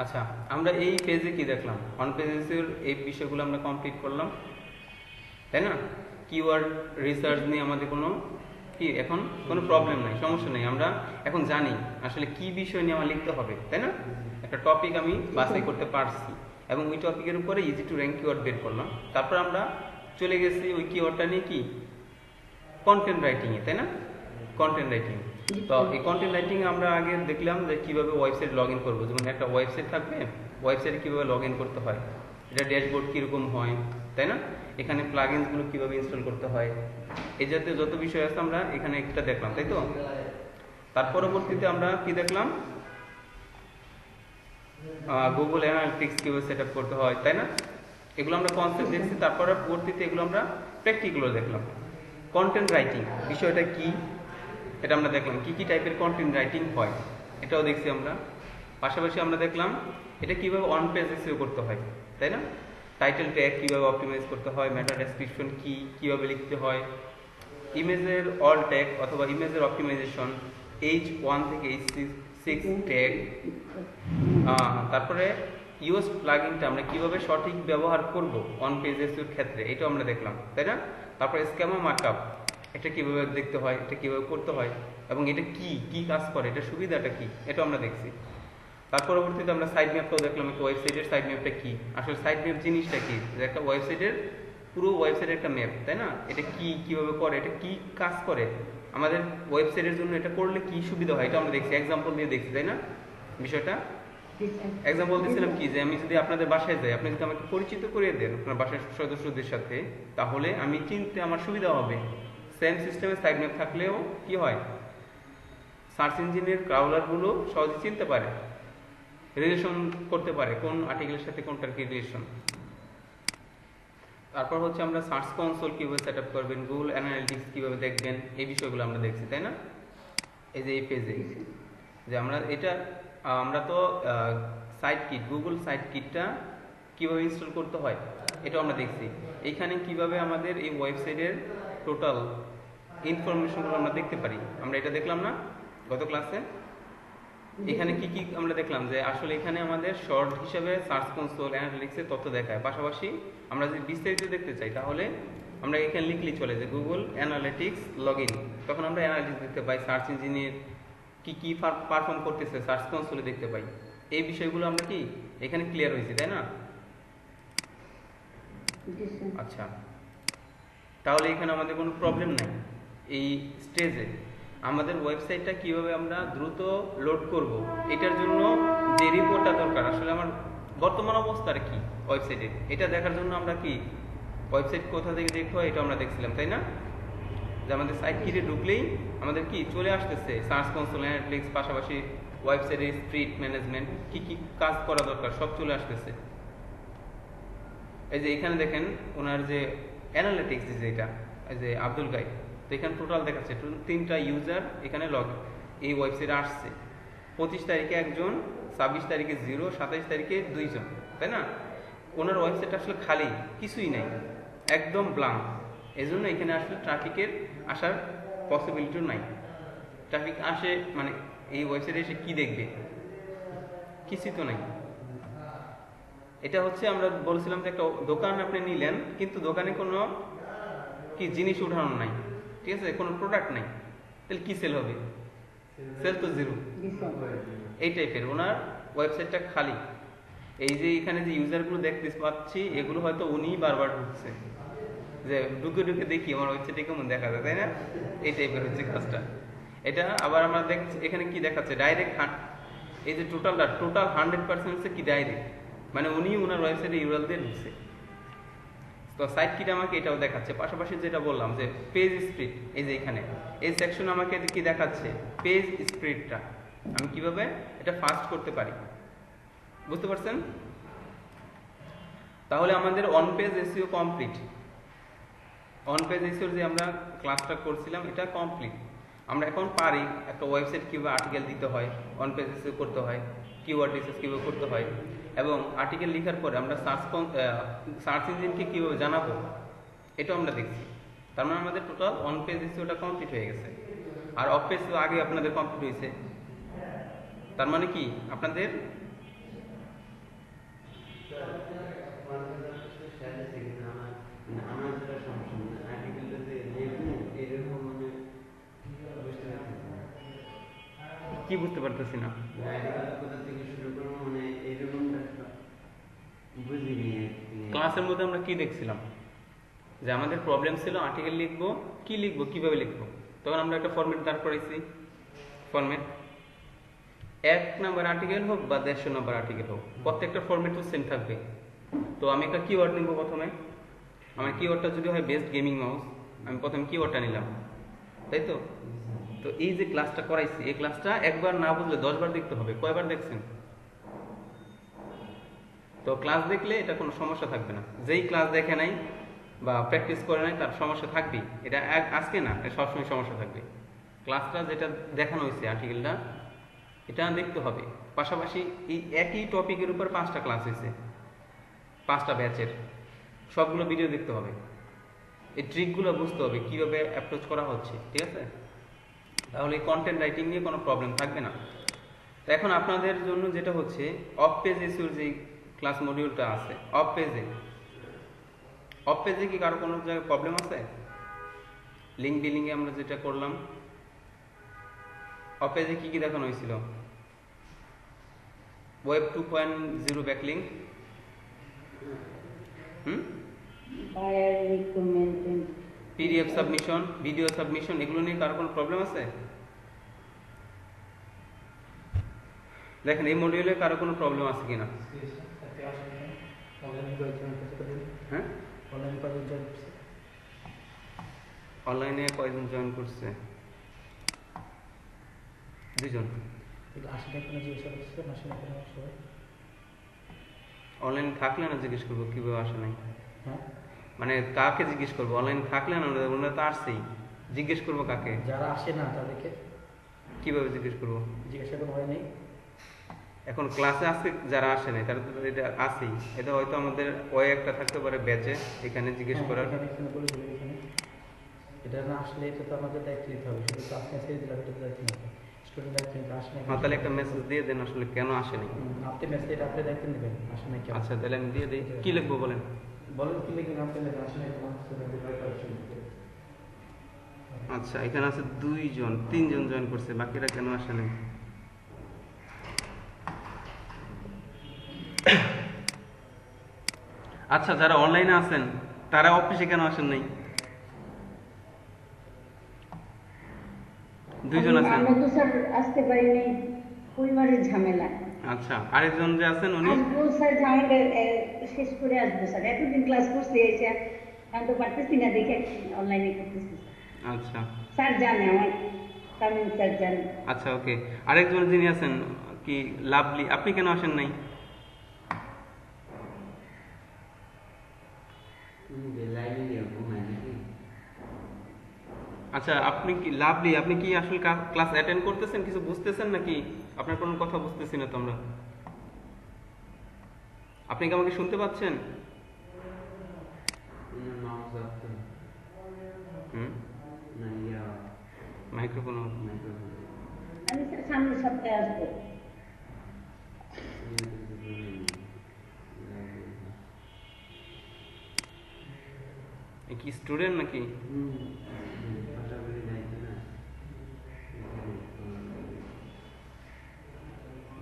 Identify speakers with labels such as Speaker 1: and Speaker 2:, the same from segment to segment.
Speaker 1: আচ্ছা, আমরা এই পেজে কি দেখলাম, অন পেজের এই বিষয়গুলো আমরা কমপ্লিট করলাম, তাই না? কিওয়ার্ড রিসার্চ নিয়ে আমাদের এখন কোনো প্রবলেম নাই, সমস্যা নেই। আমরা এখন জানি আসলে কি বিষয় নিয়ে আমার লিখতে হবে, তাই না? একটা টপিক আমি বাছাই করতে পারছি এবং ওই টপিকের উপরে ইজি টু র্যাঙ্ক কিওয়ার্ড বের করলাম। তারপর আমরা চলে গেছি ওই কিওয়ার্ডটা নিয়ে কি কন্টেন্ট রাইটিংয়ে, তাই না? Content writing. তো এই কন্টেন্ট রাইটিং আমরা আগে দেখলাম যে কিভাবে ওয়েবসাইট লগ ইন করবো। যেমন একটা ওয়েবসাইট থাকবে, ওয়েবসাইটে কিভাবে লগ ইন করতে হয়, এটা ড্যাশবোর্ড কীরকম হয়, তাই না? এখানে প্লাগইনসগুলো কিভাবে ইনস্টল করতে হয়, এই জাতীয় যত বিষয় আছে আমরা এখানে একটা দেখলাম, তাই তো? তার পরবর্তীতে আমরা কি দেখলাম, গুগল অ্যানালিটিক্স কিভাবে সেট আপ করতে হয়, তাই না? এগুলো আমরা কনসেপ্ট দেখছি। তারপরে পরবর্তীতে এগুলো আমরা প্র্যাকটিক্যালও দেখলাম। কন্টেন্ট রাইটিং বিষয়টা কি এটা আমরা দেখলাম, কি কি টাইপের কন্টেন্ট রাইটিং হয় এটাও দেখছি আমরা। পাশাপাশি আমরা দেখলাম এটা কিভাবে অন পেজ এসইও করতে হয়, তাই না? টাইটেল ট্যাগ কিভাবে অপটিমাইজ করতে হয়, মেটা ডেসক্রিপশন কি কিভাবে লিখতে হয়, ইমেজের অল ট্যাগ অথবা ইমেজের অপটিমাইজেশন, H1 থেকে H6 ট্যাগ, তারপরে ইউএস প্লাগইনটা আমরা কিভাবে সঠিক ব্যবহার করব অন পেজ এসইওর ক্ষেত্রে, এটাও আমরা দেখলাম, তাই না? তারপরে স্ক্যামা মার্কআপ এটা কিভাবে দেখতে হয়, এটা কিভাবে করতে হয় এবং এটা কি কি কাজ করে, এটা সুবিধাটা কি, এটাও আমরা দেখছি। তার পরবর্তীতে আমরা সাইড ম্যাপটাও দেখলাম, একটা ওয়েবসাইটের সাইড ম্যাপটা কি, আসলে সাইড ম্যাপ জিনিসটা কি, যে একটা ওয়েবসাইটের পুরো ওয়েবসাইটের একটা ম্যাপ, তাই না? এটা কি কিভাবে করে, এটা কি কাজ করে, আমাদের ওয়েবসাইটের জন্য এটা করলে কি সুবিধা হয়, এটা আমরা দেখছি, এক্সাম্পল দিয়ে দেখছি, তাই না? বিষয়টা এক্সাম্পল দিয়েছিলাম কি, যে আমি যদি আপনাদের বাসায় যাই, আপনি যদি আমাকে পরিচিত করিয়ে দেন আপনার বাসার সদস্যদের সাথে, তাহলে আমি চিনতে আমার সুবিধা হবে। সেম সিস্টেমে সাইড ম্যাপ থাকলেও কি হয়, সার্চ ইঞ্জিনের ক্রাউলারগুলো সহজে চিনতে পারে, রিলেশন করতে পারে কোন আর্টিকেলের সাথে কোনটার কি রিলেশন। তারপর হচ্ছে আমরা সার্চ কনসোল কিভাবে সেট আপ করবেন, গুগল অ্যানালিটিক্স কিভাবে দেখবেন, এই বিষয়গুলো আমরা দেখছি, তাই না? এই যে এই পেজে যে আমরা তো সাইট কিট, গুগল সাইট কিটটা কিভাবে ইনস্টল করতে হয় এটাও আমরা দেখছি। এইখানে কিভাবে আমাদের এই ওয়েবসাইটের টোটাল ইনফরমেশনগুলো আমরা দেখতে পারি, আমরা এটা দেখলাম না গত ক্লাসে? এখানে কি কি আমরা দেখলাম, যে আসলে এখানে আমাদের শর্ট হিসেবে সার্চ কনসোল অ্যানালিটিক্সের তথ্য দেখায়। পাশাপাশি আমরা যদি বিস্তারিত দেখতে চাই তাহলে আমরা এখানে লিখলেই চলে যে গুগল অ্যানালিটিক্স লগ ইন, তখন আমরা অ্যানালিটিক্স দেখতে পাই, সার্চ ইঞ্জিনের কি কি পারফর্ম করতেছে সার্চ কনসোলে দেখতে পাই। এই বিষয়গুলো আমরা কি এখানে ক্লিয়ার হয়েছি, তাই না? আচ্ছা, তাহলে এখানে আমাদের কোনো প্রবলেম নাই। এই স্টেজে আমাদের ওয়েবসাইটটা কিভাবে আমরা দ্রুত লোড করব, এটার জন্য যে রিপোর্টটা দরকার, আসলে আমার বর্তমান অবস্থার কি ওয়েবসাইটে, এটা দেখার জন্য আমরা কি ওয়েবসাইট কোথা থেকে দেখতে হয় এটা আমরা দেখছিলাম, তাই না? যে আমাদের সাইট কিটে ঢুকলেই আমাদের কি চলে আসতেছে সার্চ কনসোল অ্যানালিটিক্স, পাশাপাশি ওয়েবসাইটের স্ট্রিট ম্যানেজমেন্ট কি কি কাজ করা দরকার সব চলে আসতেছে। এই যে এখানে দেখেন ওনার যে অ্যানালিটিক্স, যেটা এই যে আব্দুল গাইড, তো এখানে টোটাল দেখাচ্ছে 3টা ইউজার এখানে এই ওয়েবসাইটে আসছে। 25 তারিখে একজন, 26 তারিখে 0, 27 তারিখে 2 জন, তাই না? ওনার ওয়েবসাইট আসলে খালি, কিছুই নাই, একদম ব্লাঙ্ক। এই জন্য এখানে আসলে ট্রাফিকের আসার পসিবিলিটিও নাই। ট্রাফিক আসে মানে এই ওয়েবসাইটে এসে কি দেখবে, কিছুই তো নাই। এটা হচ্ছে আমরা বলছিলাম যে একটা দোকান আপনি নিলেন, কিন্তু দোকানে কোনো কি জিনিস উঠানো নাই, ঠিক আছে, কোনো প্রোডাক্ট নাই, তাহলে কি সেল হবে? সেল তো জিরো। এই টাইপের ওনার ওয়েবসাইটটা খালি। এই যে এখানে যে ইউজারগুলো দেখতে পাচ্ছি এগুলো হয়তো উনিই বারবার ঢুকছে, যে ঢুকে ঢুকে দেখি আমার ওয়েবসাইটে কেমন দেখা যায়, তাই না? এই টাইপের হচ্ছে কাজটা। এটা আবার আমরা দেখছি এখানে কি দেখাচ্ছে, ডাইরেক্ট এই যে টোটাল 100% হচ্ছে কি ডাইরেক্ট, মানে উনি ওনার ওয়েবসাইটে ইউআরএল দিয়ে ঢুকছে। তো সাইট কিট আমাকে এটাও দেখাচ্ছে। পাশাপাশি যেটা বললাম যে পেজ স্প্রিড, এই যে এখানে এই সেকশন আমাকে কি দেখাচ্ছে, পেজ স্প্রিডটা আমি কিভাবে এটা ফাস্ট করতে পারি, বুঝতে পারছেন? তাহলে আমাদের on page SEO complete. On page এসইওর যে আমরা ক্লাসটা করছিলাম এটা কমপ্লিট। আমরা এখন পারি একটা ওয়েবসাইট কিভাবে আর্টিকেল দিতে হয়, অন পেজ এসইও করতে হয়, কিওয়ার্ড রিসার্চ কিভাবে করতে হয়, এবং আর্টিকেল লেখার পরে আমরা সার্চ ইঞ্জিনকে কিভাবে জানাবো এটাও আমরা দেখছি। তার মানে আমাদের টোটাল অন পেজ এসইওটা কমপ্লিট হয়ে গেছে। আর অফ পেজ আগে আপনাদের কমপ্লিট হয়েছে। তার মানে কি আপনাদের কি বুঝতে পারতেছি না।
Speaker 2: কোথা থেকে শুরু করবো মানে এরকম বুঝিনি।
Speaker 1: ক্লাসের মধ্যে আমরা কি দেখছিলাম যে আমাদের প্রবলেম ছিল আর্টিকেল লিখবো, কি লিখবো, কিভাবে লিখবো। তখন আমরা একটা ফরম্যাট দাঁড় করাইছি। ফরম্যাট 1 নাম্বার আর্টিকেল হোক বা 150 নাম্বার আর্টিকেল হোক, প্রত্যেকটা ফরম্যাট তো সেম থাকবে। তো আমি একটা কিওয়ার্ড নিব প্রথমে। আমার কিওয়ার্ডটা যদি হয় বেস্ট গেমিং মাউস, আমি প্রথমে কিওয়ার্ডটা নিলাম, তাই তো। তো এই যে ক্লাসটা করাইছি, এই ক্লাসটা একবার না বুঝলে 10 বার দেখতে হবে। কয়বার দেখছেন? তো ক্লাস দেখলে এটা কোনো সমস্যা থাকবে না। যেই ক্লাস দেখে নাই বা প্র্যাকটিস করে নাই তার সমস্যা থাকবেই। এটা আজকে না, এটা সবসময় সমস্যা থাকবে। ক্লাসটা যেটা দেখানো হয়েছে আর্টিকেলটা, এটা দেখতে হবে। পাশাপাশি এই একই টপিকের উপর 5টা ক্লাস হয়েছে, 5টা ব্যাচের, সবগুলো ভিডিও দেখতে হবে। এই ট্রিকগুলো বুঝতে হবে কিভাবে অ্যাপ্রোচ করা হচ্ছে, ঠিক আছে? তাহলে এই কন্টেন্ট রাইটিং নিয়ে কোনো প্রবলেম থাকবে না। তো এখন আপনাদের জন্য যেটা হচ্ছে, অফ পেজ ইস্যুর যে ক্লাস মডিউলটা আছে, অফ পেজে কি কারো কোনো জায়গায় প্রবলেম আছে? লিঙ্ক বিলিংয়ে আমরা যেটা করলাম, অফ পেজে কি কি দেখানো হয়েছিল? Web 2.0 backlink, PDF submission, video submission, এগুলো নিয়ে কারো কোনো প্রবলেম আছে? দেখেন এই মডিউলে কারো কোনো প্রবলেম আছে কিনা। হ্যাঁ, অনলাইনে কয়জন জয়েন করছে? 2 জন। অনলাইনে থাকলে না জিজ্ঞেস করবো কিভাবে আসে নাই। মানে কাকে জিজ্ঞেস করবো? অনলাইনে থাকলে না, ওনারা তো আসছেই, জিজ্ঞেস করবো কাকে?
Speaker 3: যারা আসে না তাদেরকে
Speaker 1: কিভাবে জিজ্ঞেস করবো?
Speaker 3: জিজ্ঞাসা করা হয় নাই।
Speaker 1: এখন ক্লাসে আজকে যারা আসে নাই তারা তো এটা আসেই। এটা হয়তো আমাদের ওই একটা থাকতে পারে ব্যাচে, এখানে জিজ্ঞেস করার।
Speaker 3: এটা না আসলে এটা তো আমাদের দায়িত্ব নিতে হবে। শুধু ক্লাস মেসেজ দিলে এটা দায়িত্ব নিতে হবে। স্টুডেন্ট দায়িত্ব নিতে আসে না।
Speaker 1: তাহলে একটা মেসেজ দিয়ে দেন আসলে কেন আসেনি।
Speaker 3: আপনি মেসেজ আপনি দায়িত্ব নেবেন, আসে না কেন।
Speaker 1: আচ্ছা তাহলে আমি দিয়ে দিই। কি লিখবো বলেন?
Speaker 3: বলেন কি লিখবেন, আপনি লিখবেন, আসে না তোমার
Speaker 1: আচ্ছা এখানে আছে 2 জন, 3 জন জয়েন করছে, বাকিরা কেন আসে নাই? আচ্ছা যারা অনলাইনে আছেন তারা অফিসে কেন আসেন নাই? 2 জন আছেন।
Speaker 4: আমরা তো স্যার আসতে পারিনি, পরিবারের ঝামেলা।
Speaker 1: আচ্ছা আরেকজন যে আছেন উনি?
Speaker 4: আসবো স্যার, ঝামেলা শেষ করে আসবো স্যার। এতদিন ক্লাস করতে এসে আমি তো পারতেছি না, দেখে অনলাইনে করতেছি।
Speaker 1: আচ্ছা
Speaker 4: স্যার জানে, আমার তামিম স্যার জানে।
Speaker 1: আচ্ছা ওকে। আরেকজন যিনি আছেন কি লাভলি, আপনি কেন আসেন নাই? আচ্ছা আপনি কি লাভলি, আপনি কি আসলে ক্লাস অ্যাটেন্ড করতেছেন, কিছু বুঝতেছেন নাকি? আপনার কোনো কথা বুঝতেছি না তো আমরা। আপনি কি আমাকে শুনতে পাচ্ছেন? মাইক্রোফোন।
Speaker 4: আমি স্যার সামনের সপ্তাহে আসবো।
Speaker 1: কি স্টুডেন্ট নাকি?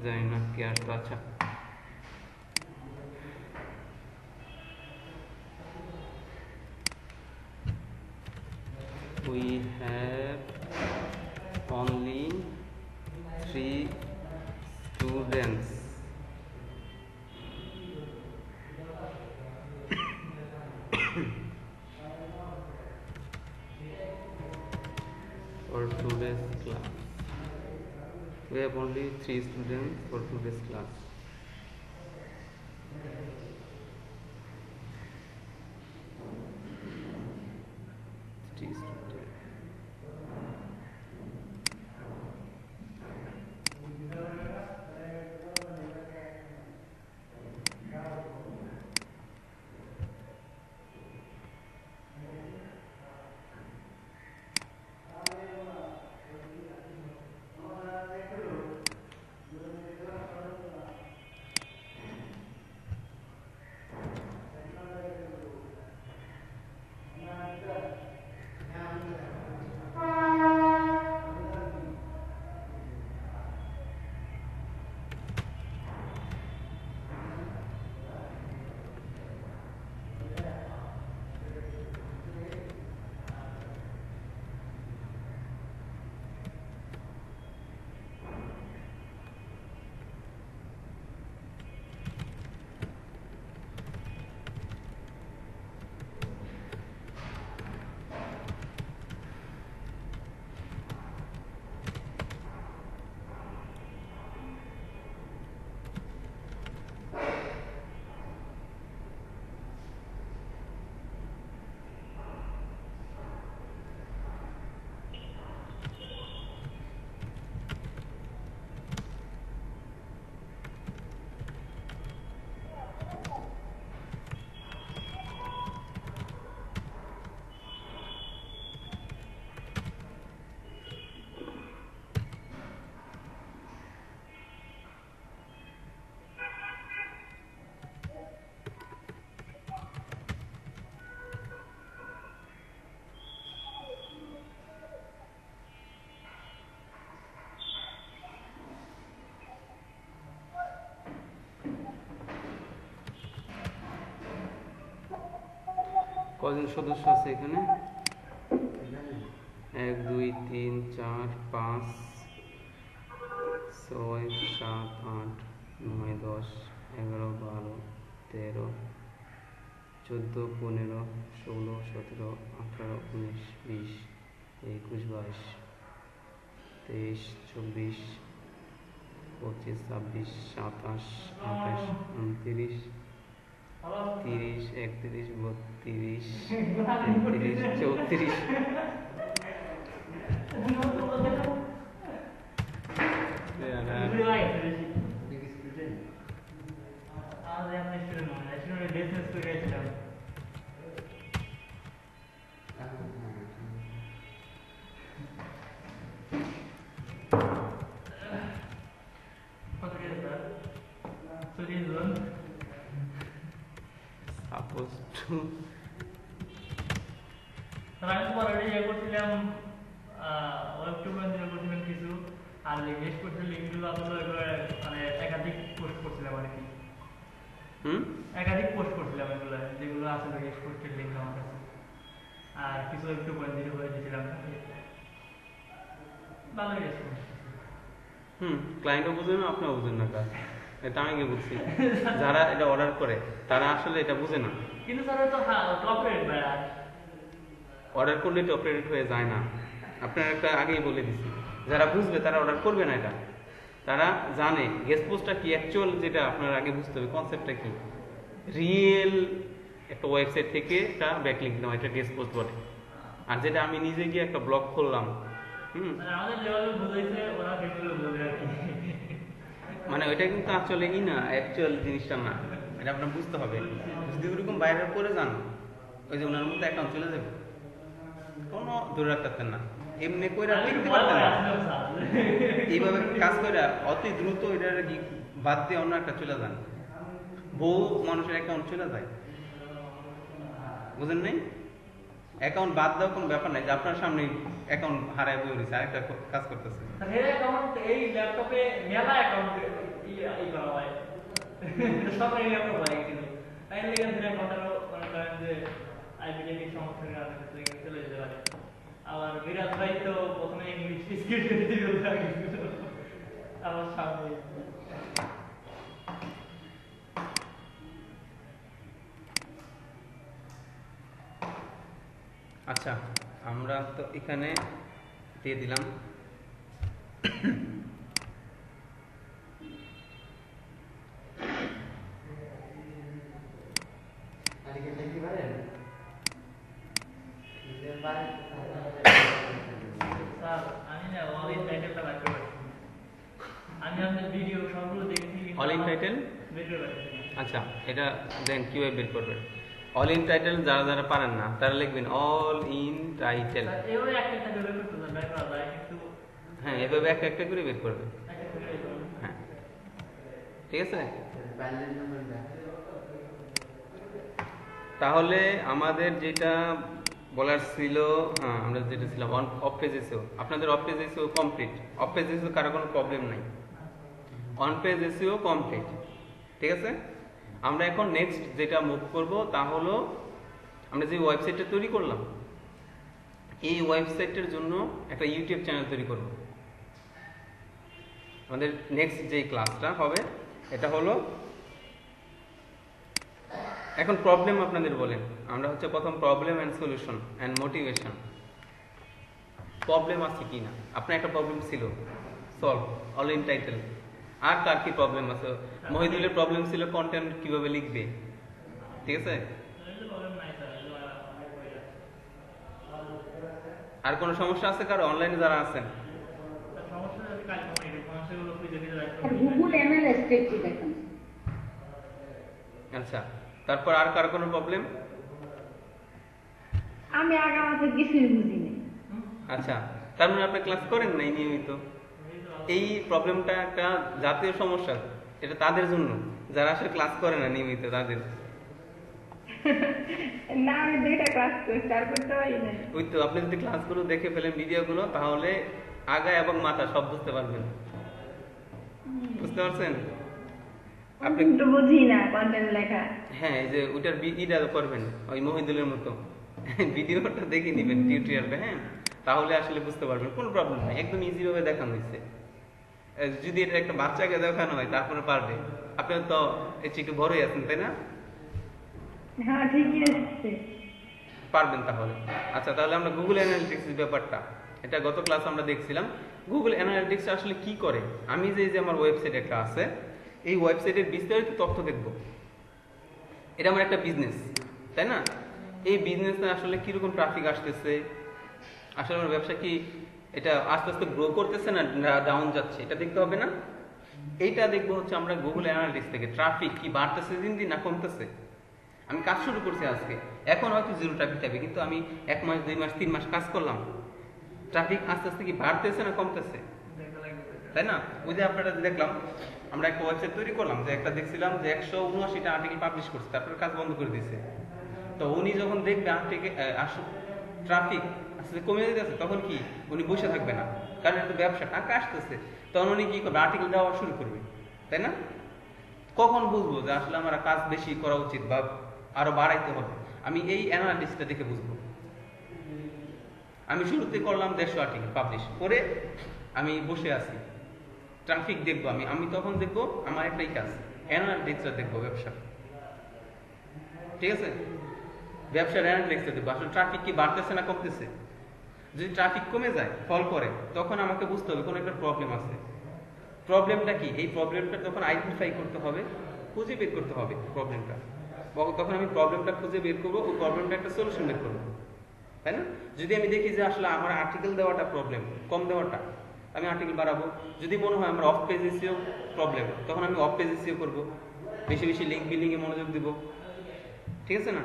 Speaker 1: জানি না কে আসতো। আচ্ছা we have only 3 students. For today's class, we have only 3 students for today's class. কজন সদস্য আছে এখানে? 1 2 3 4 5 6 7 8 9 10 11 12 13 14 15 16 17 18 19 20 21 22 23 24 25 26 27 28 29 30 31 32 33 34 supposed to
Speaker 5: আমি তো অলরেডি ইয়ে করছিলাম ওয়েব টু কন্টিনিউ করছিলাম কিছু আর লিঙ্ক করতে লিঙ্কগুলো আসলে এগুলো মানে একাধিক পোস্ট করছিলাম আর কি একাধিক পোস্ট করছিলাম এগুলো যেগুলো আসলে এক্সপোর্টের লিঙ্ক আমার কাছে আর কিছু ওয়েব টু কন্টিনিউ করে দিয়েছিলাম ভালোই রেসপন্স
Speaker 1: ক্লায়েন্টও বুঝে না, আপনিও বুঝেন না কাজ। এটা আমি কি বুঝছি, যারা এটা অর্ডার করে তারা আসলে এটা বুঝে না।
Speaker 5: কিন্তু স্যার তো টপ রেট ভাই
Speaker 1: অর্ডার করলে টপ রেট হয়ে যায় না, আপনার একটা আগেই বলে দিছি। যারা বুঝবে তারা অর্ডার করবে না, এটা তারা জানে গেস্ট পোস্টটা কি, অ্যাকচুয়াল যেটা আপনার আগে বুঝতে হবে কনসেপ্টটা কি। রিয়েল একটা ওয়েবসাইট থেকে একটা ব্যাকলিংক নেওয়া, এটা গেস্ট পোস্ট বলে। আর যেটা আমি নিজে গিয়ে একটা ব্লগ খুললাম,
Speaker 5: আমাদের লেভেলে বুঝাইছে ওরা কিছু বুঝবে আর কি,
Speaker 1: মানে ওইটা কিন্তু আসলে না, অ্যাকচুয়াল জিনিসটা না, এটা আপনার বুঝতে হবে। যদি ওরকম বাইরে করে যান, ওই যে ওনার মধ্যে অ্যাকাউন্ট চলে যাবে, কোনো দূরে রাখতে না, এমনি কইরা টিকতে পারতেন না। এইভাবে কাজ করে অতি দ্রুত এটা বাদ দিয়ে অন্য একটা চলে যান, বহু মানুষের অ্যাকাউন্ট চলে যায়, বুঝেন নাই? অ্যাকাউন্ট বাদ দেওয়ার কোনো ব্যাপার নাই, যে আপনার সামনে অ্যাকাউন্ট হারায় বই রয়েছে, আরেকটা কাজ করতেছে।
Speaker 5: এই ল্যাপটপে মেলা অ্যাকাউন্ট করা হয়, সব এই ল্যাপটপ হয় কিন্তু তাই লেগে অ্যাকাউন্টটারও মনে করেন যে আইবিডি সমস্যার কারণে চলে যেতে পারে। আবার বিরাট ভাই তো প্রথমে ইংলিশ স্কিল দিল আমার সামনে।
Speaker 1: আচ্ছা, আমরা তো এখানে দিয়ে দিলাম। অল ইন টাইটেল, আচ্ছা এটা দেন কিভাবে বের করবেন? অল ইন টাইটেল যারা যারা পারেন না তারা লিখবেন অল ইন টাইটেল। হ্যাঁ, এভাবে একটা একটা করে বের করবেন। হ্যাঁ, ঠিক আছে। তাহলে আমাদের যেটা বলার ছিল, হ্যাঁ আমরা যেটা ছিলাম অফ পেজ এসিও, আপনাদের of page SEO complete. Of page SEO কারো কোনো প্রবলেম নাই, অন পেজ এসিও কমপ্লিট, ঠিক আছে। আমরা এখন নেক্সট যেটা মুভ করব তা হলো, আমরা যে ওয়েবসাইটটা তৈরি করলাম, এই ওয়েবসাইটের জন্য একটা ইউটিউব চ্যানেল তৈরি করব। আমাদের নেক্সট যে ক্লাসটা হবে এটা হলো, এখন প্রবলেম আপনাদের বলেন, আমরা হচ্ছে প্রথম problem and solution and motivation. Problem আছে কি না, আপনার একটা প্রবলেম ছিল, সলভ, অল ইন টাইটেল। আর কার কি প্রবলেম আছে? মহিদুলের প্রবলেম ছিল কন্টেন্ট কিভাবে লিখবে, ঠিক আছে। আর কোনো সমস্যা আছে কারো অনলাইনে যারা আছেন?
Speaker 4: গুগল এমএল স্প্রেডশিট এখন।
Speaker 1: আচ্ছা, তারপর আর কার কোনো প্রবলেম?
Speaker 4: আমি আগামাতে কিছুই বুঝি না।
Speaker 1: আচ্ছা, তার মানে আপনি ক্লাস করেন নাই নিয়মিত। এই প্রবলেমটা একটা জাতীয় সমস্যা, এটা তাদের জন্য যারা আসলে ক্লাস করে না নিয়মিত, তাদের।
Speaker 4: না, আমি দুইটা ক্লাস করি, তারপর তো
Speaker 1: ওই তো, আপনি যদি ক্লাসগুলো দেখে ফেলেন ভিডিওগুলো, তাহলে আগা এবং মাথা সব বুঝতে পারবেন, বুঝতে পারছেন?
Speaker 4: আপনি তো বুঝি না কন্টেন্ট লেখা।
Speaker 1: হ্যাঁ, এই যে ওইটার ইটা করবেন ওই মহিদুলের মতো। ভিডিওটা দেখে নেবেন টিউটোরিয়ালটা, হ্যাঁ, তাহলে আসলে বুঝতে পারবেন, কোনো প্রবলেম নাই, একদম ইজি ভাবে দেখানো হয়েছে। যদি এটা একটা বাচ্চাকে দেখানো হয় তারপরে পারবে। আপনার তো একটু বড়ই আছেন, তাই না?
Speaker 4: হ্যাঁ ঠিকই আছে।
Speaker 1: পারবেন তাহলে। আচ্ছা, তাহলে আমরা গুগল অ্যানালিটিক্স ব্যাপারটা, এটা গত ক্লাস আমরা দেখছিলাম। গুগল অ্যানালিটিক্স আসলে কি করে, আমি যে আমার ওয়েবসাইট একটা আছে, এই ওয়েবসাইটের বিস্তারিত তথ্য দেখব। এটা আমার একটা বিজনেস, তাই না? এই বিজনেসে আসলে কিরকম ট্রাফিক আসতেছে, আসলে আমার ব্যবসা কি এটা আস্তে আস্তে গ্রো করতেছে না ডাউন যাচ্ছে, এটা দেখতে হবে না? এইটা দেখবো হচ্ছে আমরা গুগল অ্যানালিটিক্স থেকে, ট্রাফিক কি বাড়তেছে দিন দিন না কমতেছে। আমি কাজ শুরু করছি আজকে, এখন হয়তো জিরো ট্রাফিক থাকবে, কিন্তু আমি 1 মাস 2 মাস 3 মাস কাজ করলাম, ট্রাফিক আস্তে আস্তে কি বাড়তেছে না কমতেছে, তাই না? ওই যে আপনারা দেখলাম, আমরা একটা ওয়েবসাইট তৈরি করলাম, যে একটা দেখছিলাম যে 179টা আর্টিকেল পাবলিশ করছে, তারপরে কাজ বন্ধ করে দিয়েছে। তো উনি যখন দেখবে আর্টিকেল ট্রাফিক আসলে কমে যেতেছে, তখন কি উনি বসে থাকবে না, কারণ এটা ব্যবসা, টাকা আসতেছে, তখন উনি কি করবে, আর্টিকেল দেওয়া শুরু করবে, তাই না? কখন বুঝবো যে আসলে আমার কাজ বেশি করা উচিত বা আরো বাড়াইতে হবে, আমি এই অ্যানালিসিসটা দেখে বুঝবো। আমি শুরুতে করলাম 150 আর্টিকেল পাবলিশ করে, আমি বসে আছি, ট্রাফিক দেখবো, আমি তখন দেখবো আমার একটাই কাজ, অ্যানালিটিক্সটা দেখবো ব্যবসা, ঠিক আছে? ব্যবসার অ্যানালিটিক্সটা দেখবো, আসলে ট্রাফিক কি বাড়তেছে না কমতেছে। যদি ট্রাফিক কমে যায়, ফল করে, তখন আমাকে বুঝতে হবে কোনো একটা প্রবলেম আছে। প্রবলেমটা কি, এই প্রবলেমটা তখন আইডেন্টিফাই করতে হবে, খুঁজে বের করতে হবে প্রবলেমটা। তখন আমি প্রবলেমটা খুঁজে বের করবো, ওই প্রবলেমটা একটা সলিউশন বের করবো, তাই না? যদি আমি দেখি যে আসলে আমার আর্টিকেল দেওয়াটা প্রবলেম, কম দেওয়াটা, আমি আর্টিকেল বাড়াবো। যদি মনে হয় আমার অফ পেজ এসিও প্রবলেম, তখন আমি অফ পেজ এসিও করবো, বেশি বেশি লিঙ্ক বিল্ডিং এ মনোযোগ দিব, ঠিক আছে না?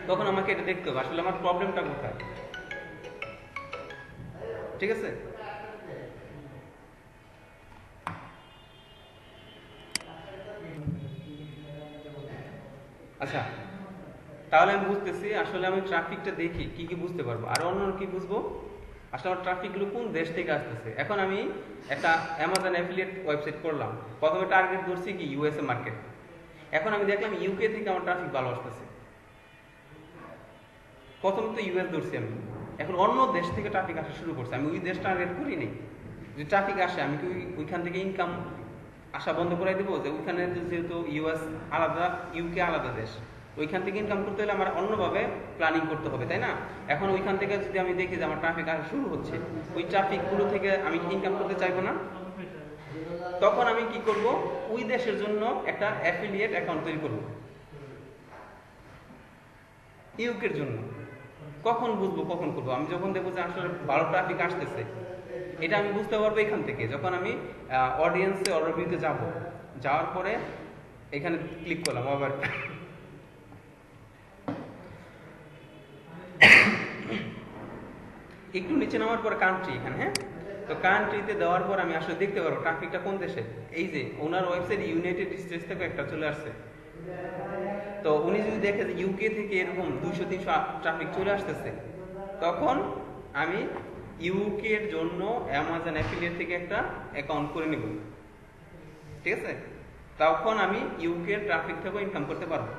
Speaker 1: তখন আমাকে এটা দেখতে হবে আসলে আমার প্রবলেমটা কোথায়, ঠিক আছে? আচ্ছা, তাহলে আমি বুঝতেছি আসলে আমি ট্রাফিকটা দেখি কি কি বুঝতে পারবো, আর অন্য কি বুঝবো, আসলে আমার ট্রাফিক গুলো কোন দেশ থেকে আসতেছে। এখন আমি একটা অ্যামাজন অ্যাফিলিয়েট ওয়েবসাইট করলাম, প্রথমে টার্গেট ধরছি কি ইউএসএ মার্কেট, এখন আমি দেখলাম ইউকে থেকে আমার ট্রাফিক ভালো আসতেছে, প্রথমে তো ইউএস ধরছি আমি, এখন অন্য দেশ থেকে ট্রাফিক আসা শুরু করছে, আমি ওই দেশ টার্গেট করি নাই। যদি ট্রাফিক আসে, আমি কি ওইখান থেকে ইনকাম আসা বন্ধ করে দেবো, যে ওইখানে যেহেতু ইউএস আলাদা, ইউকে আলাদা দেশ, ওইখান থেকে ইনকাম করতে হলে আমার অন্যভাবে প্ল্যানিং করতে হবে, তাই না? এখন ওইখান থেকে যদি আমি দেখি যে আমার ট্রাফিক আসা শুরু হচ্ছে, ওই ট্রাফিক গুলো থেকে আমি ইনকাম করতে চাইবো না, তখন আমি কি করব, ওই দেশের জন্য একটা অ্যাফিলিয়েট অ্যাকাউন্ট তৈরি করব ইউকের জন্য। কখন বুঝবো, কখন করবো, আমি যখন দেখবো যে আসলে ভালো ট্রাফিক আসতেছে, এটা আমি বুঝতে পারবো এখান থেকে, যখন আমি অডিয়েন্সে অর্ডার ভিউতে যাব, যাওয়ার পরে এখানে ক্লিক করলাম, আবার একটু নিচে নামার পর কান্ট্রি, এখানে, হ্যাঁ, তো কান্ট্রিতে দেওয়ার পর আমি আসলে দেখতে পারবো ট্রাফিকটা কোন দেশে। এই যে ওনার ওয়েবসাইট ইউনাইটেড স্টেটস থেকে একটা চলে আসছে, তো উনি যদি দেখে যে ইউকে থেকে এরকম 200-300 ট্রাফিক চলে আসতেছে, তখন আমি ইউকে এর জন্য অ্যামাজন অ্যাফিলিয়েট থেকে একটা অ্যাকাউন্ট করে নেব, ঠিক আছে? তখন আমি ইউকে এর ট্রাফিক থেকেও ইনকাম করতে পারবো।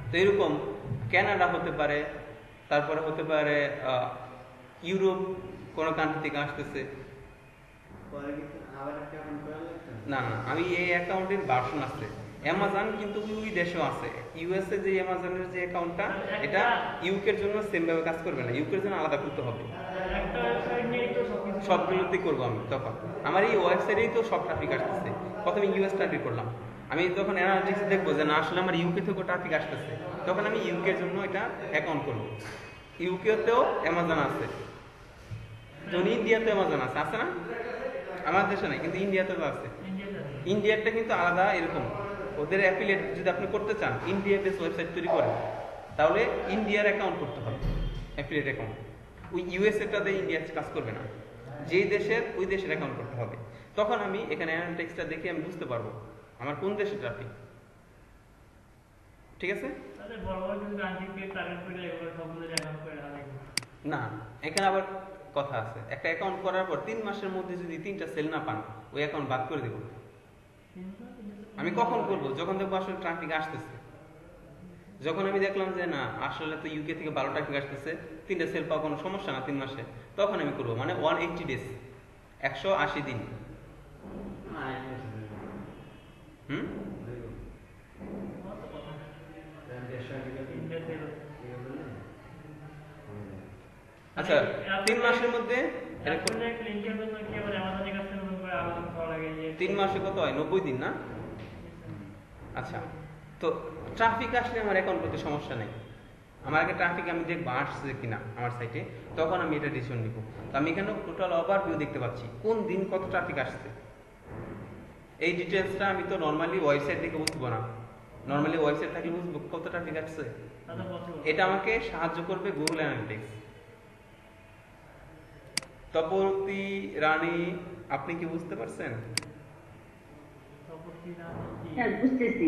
Speaker 1: তো এরকম কানাডা হতে পারে, তারপরে হতে পারে ইউরোপ কোন কান্ট্রি থেকে আসতেছে। না না, আমি এই অ্যাকাউন্টের ভার্সন আছে, অ্যামাজন কিন্তু ওই দেশেও আছে, ইউএসএ যে অ্যামাজনের যে অ্যাকাউন্টটা, এটা ইউকের জন্য সেম ভাবে কাজ করবে না, ইউকের জন্য আলাদা করতে হবে। সবগুলোতে করবো আমি, তখন আমার এই ওয়েবসাইটেই তো সব ট্রাফিক আসতেছে, প্রথমে ইউএস ট্রাফিক করলাম, আমি যখন অ্যানালিটিক্স দেখবো যে না আসলে আমার ইউকে থেকেও ট্রাফিক আসতেছে, তখন আমি ইউকের জন্য এটা অ্যাকাউন্ট করবো। ইউকেতেও অ্যামাজন আছে, যেমন ইন্ডিয়াতে অ্যামাজন আছে, আছে না? আমার দেশে নাই, কিন্তু ইন্ডিয়াতে তো আছে। ইন্ডিয়ারটা কিন্তু আলাদা, এরকম ওদের অ্যাফিলিয়েট যদি আপনি করতে চান, ইন্ডিয়া বেস ওয়েবসাইট তৈরি করেন, তাহলে ইন্ডিয়ার অ্যাকাউন্ট করতে হবে, অ্যাফিলিয়েট অ্যাকাউন্ট। ওই ইউএসএটাতে ইন্ডিয়া কাজ করবে না, যেই দেশের ওই দেশের অ্যাকাউন্ট করতে হবে। তখন আমি এখানে অ্যানালিটিক্সটা দেখে আমি বুঝতে পারবো আমার কোন দেশের ট্রাফিক, ঠিক আছে? না, এখানে আবার কথা আছে, একটা অ্যাকাউন্ট করার পর 3 মাসের মধ্যে যদি 3টা সেল না পান, ওই অ্যাকাউন্ট বাদ করে দেব। আমি কখন করবো, যখন দেখবো আসলে ট্রাফিক আসতেছে, যখন আমি দেখলাম যে না আসলে তো ইউকে থেকে ভালো ট্রাফিক আসতেছে, 3টা সেল পাওয়া কোনো সমস্যা না 3 মাসে, তখন আমি করবো। মানে 180 ডেজ, 180 দিন। হুম আচ্ছা, 3 মাসের মধ্যে 3 মাসে কত হয়? 90 দিন না? আচ্ছা, তো ট্রাফিক আসলে আমার অ্যাকাউন্ট করতে সমস্যা নেই। আমার আগে ট্রাফিক আমি দেখবো আসছে কিনা আমার সাইটে, তখন আমি এটা ডিসিশন নিব। তো আমি এখানে টোটাল ওভারভিউ দেখতে পাচ্ছি কোন দিন কত ট্রাফিক আসছে। এই ডিটেলসটা আমি তো নর্মালি ওয়েবসাইট দেখে বুঝবো না। নর্মালি ওয়েবসাইট থাকলে বুঝবো কত ট্রাফিক আসছে। এটা আমাকে সাহায্য করবে গুগল অ্যানালিটিক্স। তপতি রানী, আপনি কি বুঝতে পারছেন?
Speaker 4: হ্যাঁ, বুঝতেছি।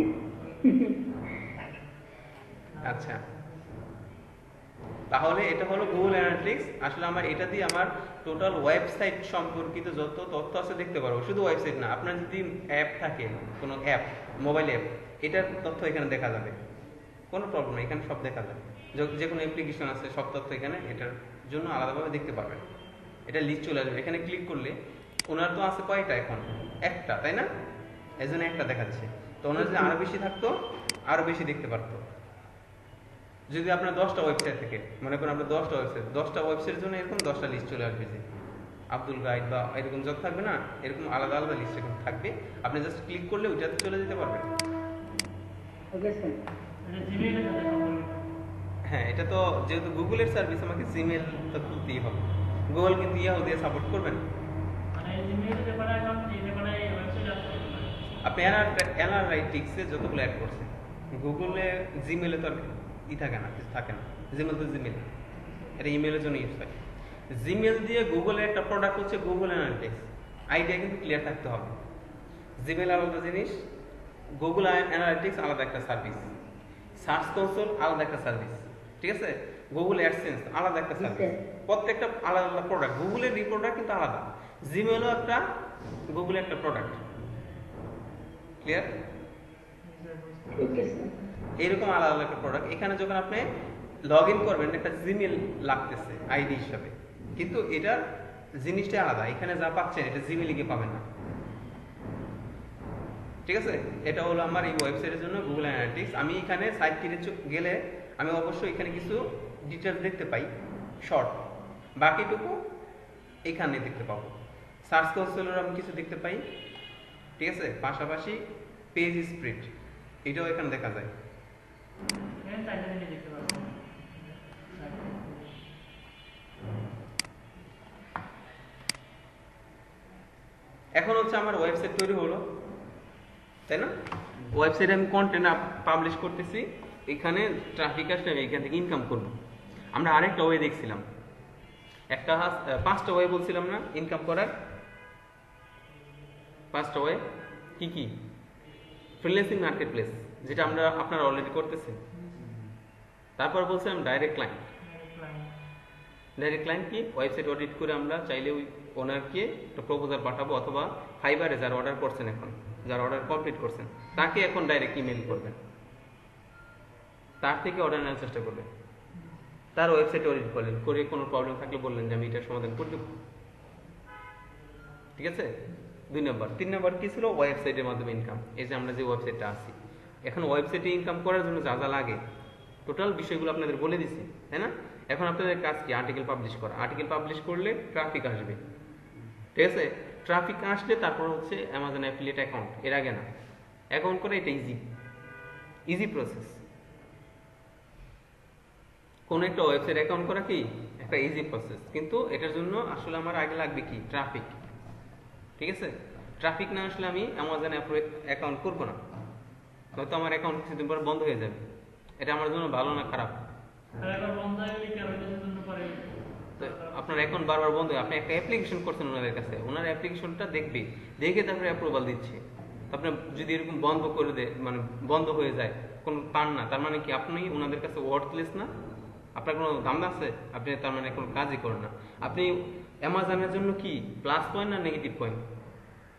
Speaker 1: আচ্ছা, তাহলে এটা হলো গুগল অ্যানালিটিক্স। আসলে আমার এটা দিয়ে আমার টোটাল ওয়েবসাইট সম্পর্কিত যত তথ্য আছে দেখতে পারবো। শুধু ওয়েবসাইট না, আপনার যদি অ্যাপ থাকে, কোনো অ্যাপ, মোবাইল অ্যাপ, এটার তথ্য এখানে দেখা যাবে, কোনো প্রবলেম নেই, এখানে সব দেখা যাবে। যে কোনো অ্যাপ্লিকেশন আছে সব তথ্য এখানে এটার জন্য আলাদাভাবে দেখতে পারবেন। এটা লিস্ট চলে আসবে। এখানে ক্লিক করলে ওনার তো আছে কয়টা এখন? একটা, তাই না? এই জন্য একটা দেখাচ্ছে। তো ওনার যদি আরো বেশি থাকতো আরো বেশি দেখতে পারতো। যদি আপনার 10টা ওয়েবসাইট থেকে, মনে করেন আপনার 10টা ওয়েবসাইটের জন্য এরকম 10টা লিস্ট চলে আসবে, যে আব্দুল গাইড বা এরকম যত থাকবে না, এরকম আলাদা আলাদা লিস্ট এরকম থাকবে। আপনি জাস্ট ক্লিক করলে ওইটাতে চলে যেতে পারবেন।
Speaker 4: Okay sir.
Speaker 1: হ্যাঁ, এটা তো যেহেতু গুগলের সার্ভিস, আমাকে জিমেল তো খুলতেই হবে। গুগল কিন্তু ইয়াহু দিয়ে সাপোর্ট করবেন। আপনি অ্যানালাইটিক্সে যতগুলো অ্যাড করছেন, গুগলে জিমেলে তো আর থাকে না, কিছু থাকে না। জিমেল তো জিমেল, এটা ইমেলের জন্য ইউজ হয়। জিমেল দিয়ে গুগলের একটা প্রোডাক্ট হচ্ছে গুগল অ্যানালিটিক্স। আইডিয়া কিন্তু ক্লিয়ার থাকতে হবে। জিমেল আলাদা জিনিস, গুগল অ্যানালিটিক্স আলাদা একটা সার্ভিস, সার্চ কনসোল আলাদা একটা সার্ভিস, ঠিক আছে? গুগল অ্যাডসেন্স আলাদা একটা সার্ভিস, প্রত্যেকটা আলাদা আলাদা প্রোডাক্ট। গুগলের প্রোডাক্ট কিন্তু আলাদা, জিমেলও একটা গুগলের একটা প্রোডাক্ট। ক্লিয়ার?
Speaker 4: Okay sir.
Speaker 1: এইরকম আলাদা আলাদা একটা প্রোডাক্ট। এখানে যখন আপনি লগ ইন করবেন একটা জিমেল লাগতেছে আইডি হিসাবে, কিন্তু এটার জিনিসটা আলাদা। এখানে যা পাচ্ছেন এটা জিমেলে গিয়ে পাবেন না, ঠিক আছে? এটা হলো আমার এই ওয়েবসাইটের জন্য গুগল অ্যানালিটিক্স। আমি এখানে সাইট কিনে গেলে আমি অবশ্যই এখানে কিছু ডিটেলস দেখতে পাই, শর্ট, বাকিটুকু এখানে দেখতে পাবো। সার্চ কনসোলের আমি কিছু দেখতে পাই, ঠিক আছে? পাশাপাশি পেজ স্প্রিড এটাও এখানে দেখা যায়। এখন হচ্ছে আমার ওয়েবসাইট তৈরি হলো, তাই না? ওয়েবসাইটে আমি কন্টেন্ট পাবলিশ করতেছি, এখানে ট্রাফিক আসলে আমি এখান থেকে ইনকাম করবো। আমরা আরেকটা ওয়ে দেখছিলাম, একটা 5টা ওয়ে বলছিলাম না ইনকাম করার? 5টা ওয়ে কি কি? ফ্রিল্যান্সিং মার্কেট প্লেস, যেটা আপনারা অলরেডি করতেছেন। তারপর বলছিলাম ডাইরেক্ট ক্লায়েন্ট। ডাইরেক্ট ক্লায়েন্ট কি? ওয়েবসাইট অডিট করে আমরা চাইলে ওই ওনারকে একটা প্রপোজাল পাঠাবো, অথবা ফাইবারে যারা অর্ডার করছেন, এখন যারা অর্ডার কমপ্লিট করছেন তাকে এখন ডাইরেক্ট ইমেল করবেন, তার থেকে অর্ডার নেওয়ার চেষ্টা করবেন। তার ওয়েবসাইট অডিট করলেন, করে কোনো প্রবলেম থাকলে বললেন যে আমি এটার সমাধান করে দেবো, ঠিক আছে? 2 নম্বর। 3 নম্বর কি ছিল? ওয়েবসাইটের মাধ্যমে ইনকাম। এই যে আমরা যে ওয়েবসাইটটা আছি, এখন ওয়েবসাইটে ইনকাম করার জন্য যা যা লাগে টোটাল বিষয়গুলো আপনাদের বলে দিছি, তাই না? এখন আপনাদের কাজ কি? আর্টিকেল পাবলিশ করা। আর্টিকেল পাবলিশ করলে ট্রাফিক আসবে, ঠিক আছে? ট্রাফিক আসলে তারপর হচ্ছে অ্যামাজন অ্যাফিলিয়েট অ্যাকাউন্ট। এর আগে না, অ্যাকাউন্ট করে এটা ইজি প্রসেস। কোন একটা ওয়েবসাইট অ্যাকাউন্ট করা কি একটা ইজি প্রসেস, কিন্তু এটার জন্য আসলে আমার আগে লাগবে কি? ট্রাফিক, ঠিক আছে? ট্রাফিক না আসলে আমি অ্যামাজন অ্যাকাউন্ট করবো না, হয়তো আমার অ্যাকাউন্ট কিছুদিন পর বন্ধ হয়ে যাবে। এটা আমার জন্য ভালো না খারাপ? আপনার অ্যাকাউন্ট বারবার বন্ধ হয়। আপনি একটা অ্যাপ্লিকেশন করছেন ওনাদের কাছে, ওনার অ্যাপ্লিকেশনটা দেখে তারপরে অ্যাপ্রুভাল দিচ্ছে। আপনার যদি এরকম বন্ধ করে দেয়, মানে বন্ধ হয়ে যায়, কোনো পান না, তার মানে কি আপনি ওনাদের কাছে ওয়ার্থলেস না? আপনার কোনো দাম আছে? আপনি তার মানে কোনো কাজই করেন না। আপনি অ্যামাজনের জন্য কি প্লাস পয়েন্ট না নেগেটিভ পয়েন্ট?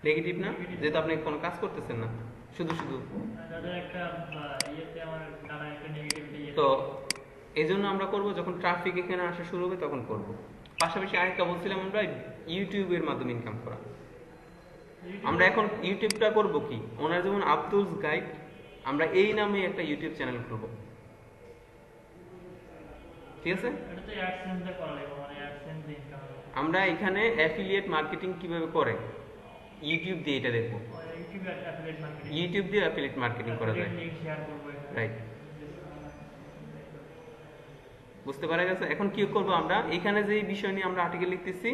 Speaker 1: নেগেটিভ না, যেহেতু আপনি কোনো কাজ করতেছেন না, শুধু
Speaker 5: একটা ইয়েতে আমার একটা নেগেটিভ
Speaker 1: তো এই জন্য আমরা করব যখন ট্রাফিক এখানে আসা শুরু হবে তখন করব। পাশাপাশি আরেকটা বলছিলাম আমরা ইউটিউবের মাধ্যমে ইনকাম করা। আমরা এখন ইউটিউবটা করব কি, ওনার যেমন আব্দুলস গাইড, আমরা এই নামে একটা ইউটিউব চ্যানেল খুলব, ঠিক আছে?
Speaker 5: এটা তো অ্যাডসেন্স দিয়ে করা লাগবে, মানে অ্যাডসেন্স দিয়ে ইনকাম হবে।
Speaker 1: আমরা এখানে অ্যাফিলিয়েট মার্কেটিং কিভাবে করে ইউটিউব দিয়ে এটা দেখবো।
Speaker 5: ইউটিউবে অ্যাফিলিয়েট মার্কেটিং,
Speaker 1: ইউটিউব দিয়ে অ্যাফিলিয়েট মার্কেটিং করা যায়,
Speaker 5: লিংক শেয়ার করব।
Speaker 1: রাইট? বুঝতে পারা গেছে? এখন কি করব আমরা, এখানে যে বিষয় নিয়ে আমরা আর্টিকেল লিখতেছি,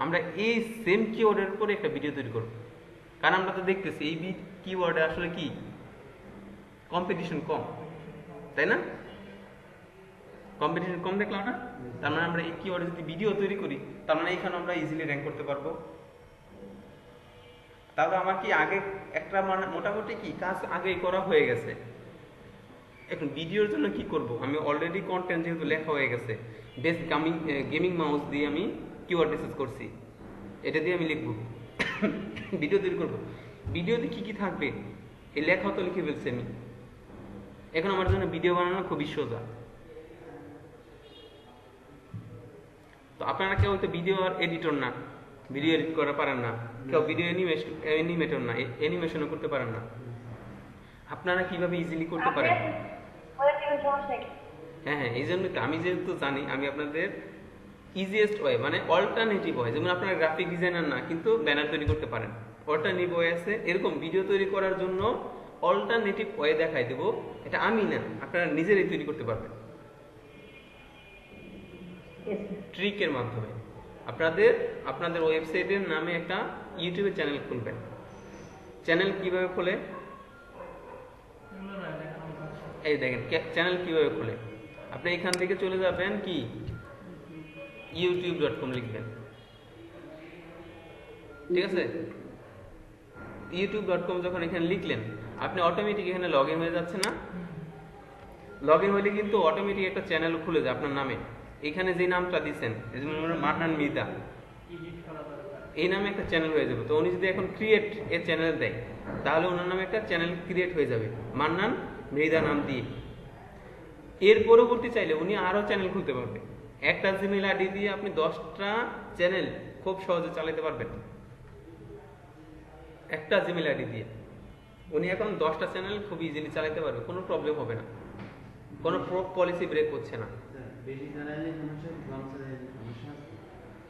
Speaker 1: আমরা এই সেম কিওয়ার্ডের উপরে একটা ভিডিও তৈরি করব। কারণ আমরা তো দেখতেছি এই কিওয়ার্ডে আসলে কি কম্পিটিশন কম, তাই না? কম্পিটিশন কম দেখলাম না, তার মানে আমরা এই কিওয়ার্ডে যদি ভিডিও তৈরি করি, তার মানে এখানে আমরা ইজিলি র্যাঙ্ক করতে পারবো। তাহলে আমার কি আগে একটা মানে মোটামুটি কি কাজ আগেই করা হয়ে গেছে। এখন ভিডিওর জন্য কি করব, আমি অলরেডি কন্টেন্ট যেহেতু লেখা হয়ে গেছে, বেস্ট গেমিং মাউস দিয়ে আমি কিওয়ার্ড রিসার্চ করছি, এটা দিয়ে আমি লিখবো, ভিডিও তৈরি করব। ভিডিওতে কি কি থাকবে এই লেখাও তো লিখে ফেলছি আমি। এখন আমার জন্য ভিডিও বানানো খুবই সোজা। তো আপনারা কেউ হয়তো ভিডিও এডিটর না, ভিডিও এডিট করা পারেন না, কেউ ভিডিও অ্যানিমেটর না, অ্যানিমেশনও করতে পারেন না, আপনারা কিভাবে ইজিলি করতে পারেন? হ্যাঁ হ্যাঁ, এই জন্য আমি যেহেতু জানি, আমি আপনাদের ইজিয়েস্ট ওয়ে মানে অল্টারনেটিভ ওয়ে, যেমন আপনারা গ্রাফিক ডিজাইনার না কিন্তু ব্যানার তৈরি করতে পারেন, অল্টারনেটিভ ওয়ে আছে, এরকম ভিডিও তৈরি করার জন্য অল্টারনেটিভ ওয়ে দেখাই দেব। এটা আমি না, আপনারা নিজেরাই তৈরি করতে পারবেন ট্রিকের মাধ্যমে। আপনাদের ওয়েবসাইটের নামে একটা ইউটিউবে চ্যানেল খুলবেন। চ্যানেল কিভাবে খোলে এই দেখেন, চ্যানেল কিভাবে খোলে। আপনি এখান থেকে চলে যাবেন কি youtube.com লিখবেন, ঠিক আছে? youtube.com যখন এখানে লিখলেন, আপনি অটোমেটিক এখানে লগ ইন হয়ে যাচ্ছে না? লগ ইন হলে কিন্তু অটোমেটিক একটা চ্যানেল খুলে যায় আপনার নামে। এখানে যে নামটা দিচ্ছেন, মান্নান মৃধা, এই নামে একটা চ্যানেল হয়ে যাবে। তো উনি যদি এখন ক্রিয়েট এ চ্যানেল দেয়, তাহলে ওনার নামে একটা চ্যানেল ক্রিয়েট হয়ে যাবে মান্নান মৃধা নাম দিয়ে। এর পরবর্তী চাইলে উনি আরো চ্যানেল খুলতে পারবে। একটা জিমেইল আইডি দিয়ে আপনি 10টা চ্যানেল খুব সহজে চালাতে পারবেন। একটা জিমেইল আইডি দিয়ে উনি এখন 10টা চ্যানেল খুব ইজিলি চালাতে পারবে, কোনো প্রবলেম হবে না, কোনো পলিসি ব্রেক হচ্ছে না।
Speaker 2: বেশি চালাইলে সমস্যা, কম চালাইলে সমস্যা।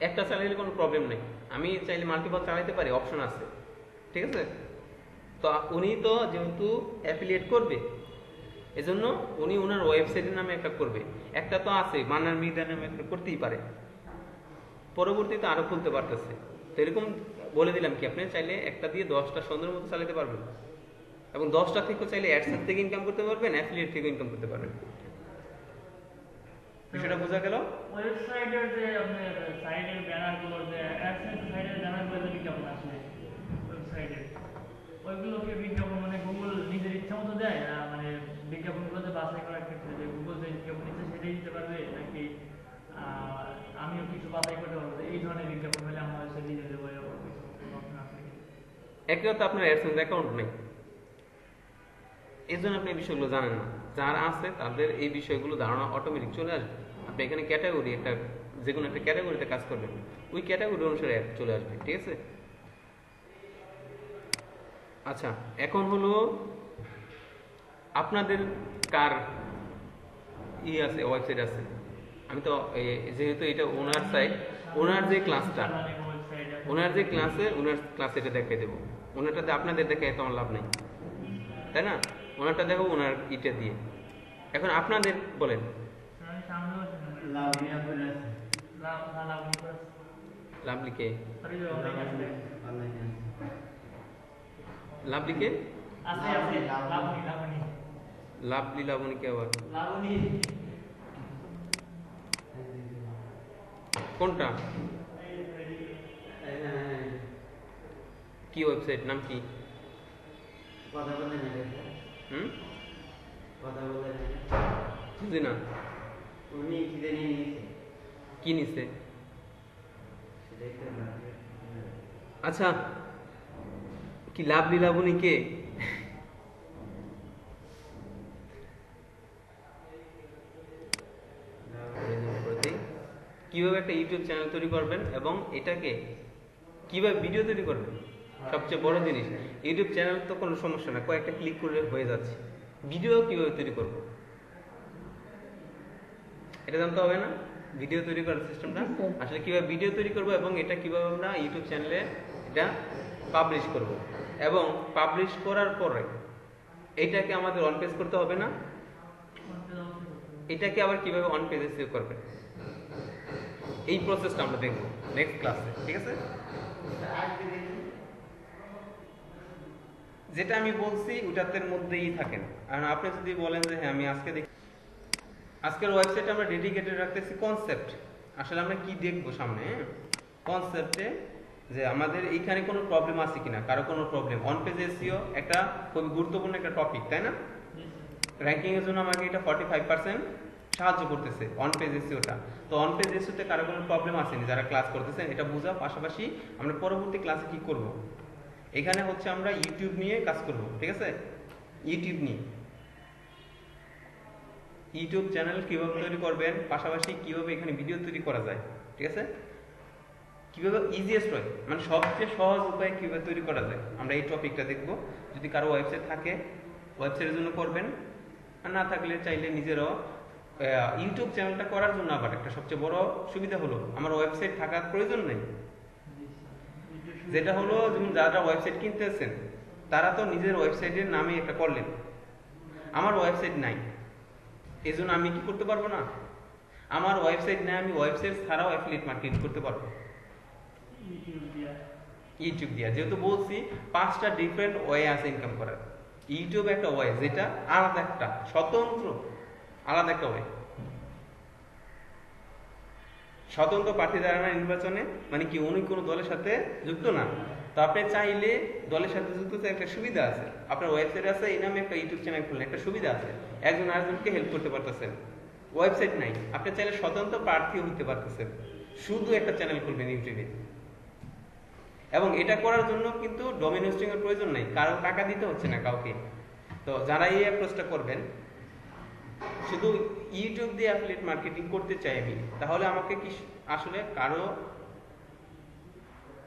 Speaker 1: একটা চালাইলে কোনো প্রবলেম নেই, আমি চাইলে মাল্টিপল চালাতে পারি, অপশন আছে, ঠিক আছে? তো উনি তো যেহেতু অ্যাফিলিয়েট করবে, এজন্য উনি ওনার ওয়েবসাইটের নামে একটা করবে। একটা তো আছে মান্নান মৃধা নামে একটা করতেই পারে, পরবর্তীতে আরো খুলতে পারতেছে। তো এরকম বলে দিলাম কি আপনি চাইলে একটা দিয়ে 10টা সুন্দর মতো চালাতে পারবেন, এবং 10টা থেকে চাইলে অ্যাডসেন্স থেকে ইনকাম করতে পারবেন, অ্যাফিলিয়েট থেকে ইনকাম করতে পারবেন। বিষয়টা বোঝা গেল?
Speaker 5: ওয়েবসাইটের যে আপনার সাইডের ব্যানারগুলোর যে অ্যাডসেন্স সাইডের ব্যানারগুলো যে বিজ্ঞাপন আসে ওয়েবসাইটে, ওইগুলোকে বিজ্ঞাপন মানে গুগল নিজের ইচ্ছা মতো দেয় না, মানে বিজ্ঞাপনগুলোতে বাছাই করার ক্ষেত্রে যে গুগল যে বিজ্ঞাপন ইচ্ছে সেটাই দিতে পারবে, নাকি আমিও কিছু বাছাই করতে পারবো এই ধরনের বিজ্ঞাপন হলে আমরা হচ্ছে দিয়ে দেবো, এরকম কিছু অপশন আছে?
Speaker 1: একটাও তো আপনার অ্যাডসেন্স অ্যাকাউন্ট নেই, এই জন্য আপনি এই বিষয়গুলো জানেন না। যারা আছে তাদের এই বিষয়গুলো ধারণা অটোমেটিক চলে আসবে। আপনি এখানে ক্যাটাগরি একটা, যে কোনো একটা ক্যাটাগরিতে কাজ করবেন, ওই ক্যাটাগরি অনুসারে অ্যাড চলে আসবে, ঠিক আছে? আচ্ছা, এখন হলো আপনাদের কার আছে, ওয়েবসাইট আছে। আমি তো যেহেতু এটা ওনার সাইট, ওনার যে ক্লাসটা, ওনার যে ক্লাস এটা দেখাই দেবো। ওনারটাতে আপনাদের দেখায় তো আমার লাভ নেই, তাই না? ওনারটা দেখো ওনার ইটা দিয়ে। এখন আপনাদের বলেন, লাভলিকে লাভলিকে লাভলি লাবণীকে আবার কোনটা, কি ওয়েবসাইট, নাম কি?
Speaker 2: কথা বলে না, কথা বলে না,
Speaker 1: বুঝি না।
Speaker 2: উনি কি জানি নিয়েছে,
Speaker 1: কি নিছে?
Speaker 2: সেটাই তো লাগে।
Speaker 1: আচ্ছা, কি লাভলি লাবণীকে কিভাবে একটা ইউটিউব চ্যানেল তৈরি করবেন এবং এটাকে কিভাবে ভিডিও তৈরি করবেন। সবচেয়ে বড় জিনিস, ইউটিউব চ্যানেল তো কোনো সমস্যা না, কয়েকটা ক্লিক করলে হয়ে যাচ্ছে। ভিডিও কিভাবে তৈরি করব এটা জানতে হবে না? ভিডিও তৈরি করার সিস্টেমটা
Speaker 4: জি, স্যার।
Speaker 1: আসলে কিভাবে ভিডিও তৈরি করব এবং এটা কিভাবে আমরা ইউটিউব চ্যানেলে এটা পাবলিশ করব, এবং পাবলিশ করার পরে এটাকে আমাদের অন পেজ করতে হবে না, এটাকে আবার কিভাবে অন পেজে সেভ করবেন, এই প্রসেসটা আমরা দেখব নেক্সট ক্লাসে, ঠিক আছে? যেটা আমি বলছি ওটাতে মধ্যেই থাকেন। আর আপনি যদি বলেন যে হ্যাঁ আমি আজকে দেখি, আজকের ওয়েবসাইটে আমরা ডেডিকেটেড রাখতেছি কনসেপ্ট। আসলে আমরা কি দেখবো সামনে কনসেপ্টে, যে আমাদের এইখানে কোনো প্রবলেম আছে কিনা, কারো কোনো প্রবলেম। অন পেজ এসইও একটা খুব গুরুত্বপূর্ণ একটা টপিক, তাই না? র্যাঙ্কিং এর জন্য আমাকে এটা 45% সাহায্য করতেছে অন পেজ এসইওটা। তো অন পেজ এসইওতে কারো কোনো প্রবলেম আসেনি যারা ক্লাস করতেছেন, এটা বোঝা। পাশাপাশি আমরা পরবর্তী ক্লাসে কি করব, এখানে হচ্ছে আমরা ইউটিউব নিয়ে কাজ করব, ঠিক আছে? ইউটিউব নিয়ে ইউটিউব চ্যানেল কিভাবে তৈরি করবেন, পাশাপাশি কিভাবে এখানে ভিডিও তৈরি করা যায়, ঠিক আছে? কিভাবে ইজিয়েস্ট হয়, মানে সবচেয়ে সহজ উপায় কিভাবে তৈরি করা যায়, আমরা এই টপিকটা দেখব। যদি কারো ওয়েবসাইট থাকে ওয়েবসাইটের জন্য করবেন, আর না থাকলে চাইলে নিজেরও ইউটিউব চ্যানেলটা করার জন্য আবার একটা সবচেয়ে বড় সুবিধা হলো আমার ওয়েবসাইট থাকার প্রয়োজন নেই। যেটা হলো যেমন যারা ওয়েবসাইট কিনতেছেন তারা তো নিজের ওয়েবসাইটের নামে একটা করলেন, আমার ওয়েবসাইট নাই, এই জন্য আমি কি করতে পারবো না? আমার ওয়েবসাইট নাই, আমি ওয়েবসাইট ছাড়াও অ্যাফিলিয়েট মার্কেটিং করতে পারবো ইউটিউব দিয়া। যেহেতু বলছি 5টা ডিফারেন্ট ওয়ে আছে ইনকাম করার। ইউটিউব একটা ওয়ে, যেটা আলাদা একটা স্বতন্ত্র আলাদা একটা ওয়ে। স্বতন্ত্র প্রার্থী দাঁড়ানোর নির্বাচনে মানে কি উনি কোনো দলের সাথে যুক্ত না, তো আপনি চাইলে দলের সাথে যুক্ত হতে একটা সুবিধা আছে। আপনার ওয়েবসাইট আছে, এই নামে একটা ইউটিউব চ্যানেল খুললেন, একটা সুবিধা আছে, একজন আরেকজনকে হেল্প করতে পারতেছেন। ওয়েবসাইট নাই, আপনি চাইলে স্বতন্ত্র প্রার্থী হতে পারতেছেন, শুধু একটা চ্যানেল খুলবেন ইউটিউবে। এবং এটা করার জন্য কিন্তু ডোমেইন হোস্টিং এর প্রয়োজন নাই, কারো টাকা দিতে হচ্ছে না কাউকে। তো যারা এই অ্যাপ্রোচটা করবেন, শুধু ইউটিউব দিয়ে অ্যাফিলিয়েট মার্কেটিং করতে চাই আমি, তাহলে আমাকে কি আসলে কারো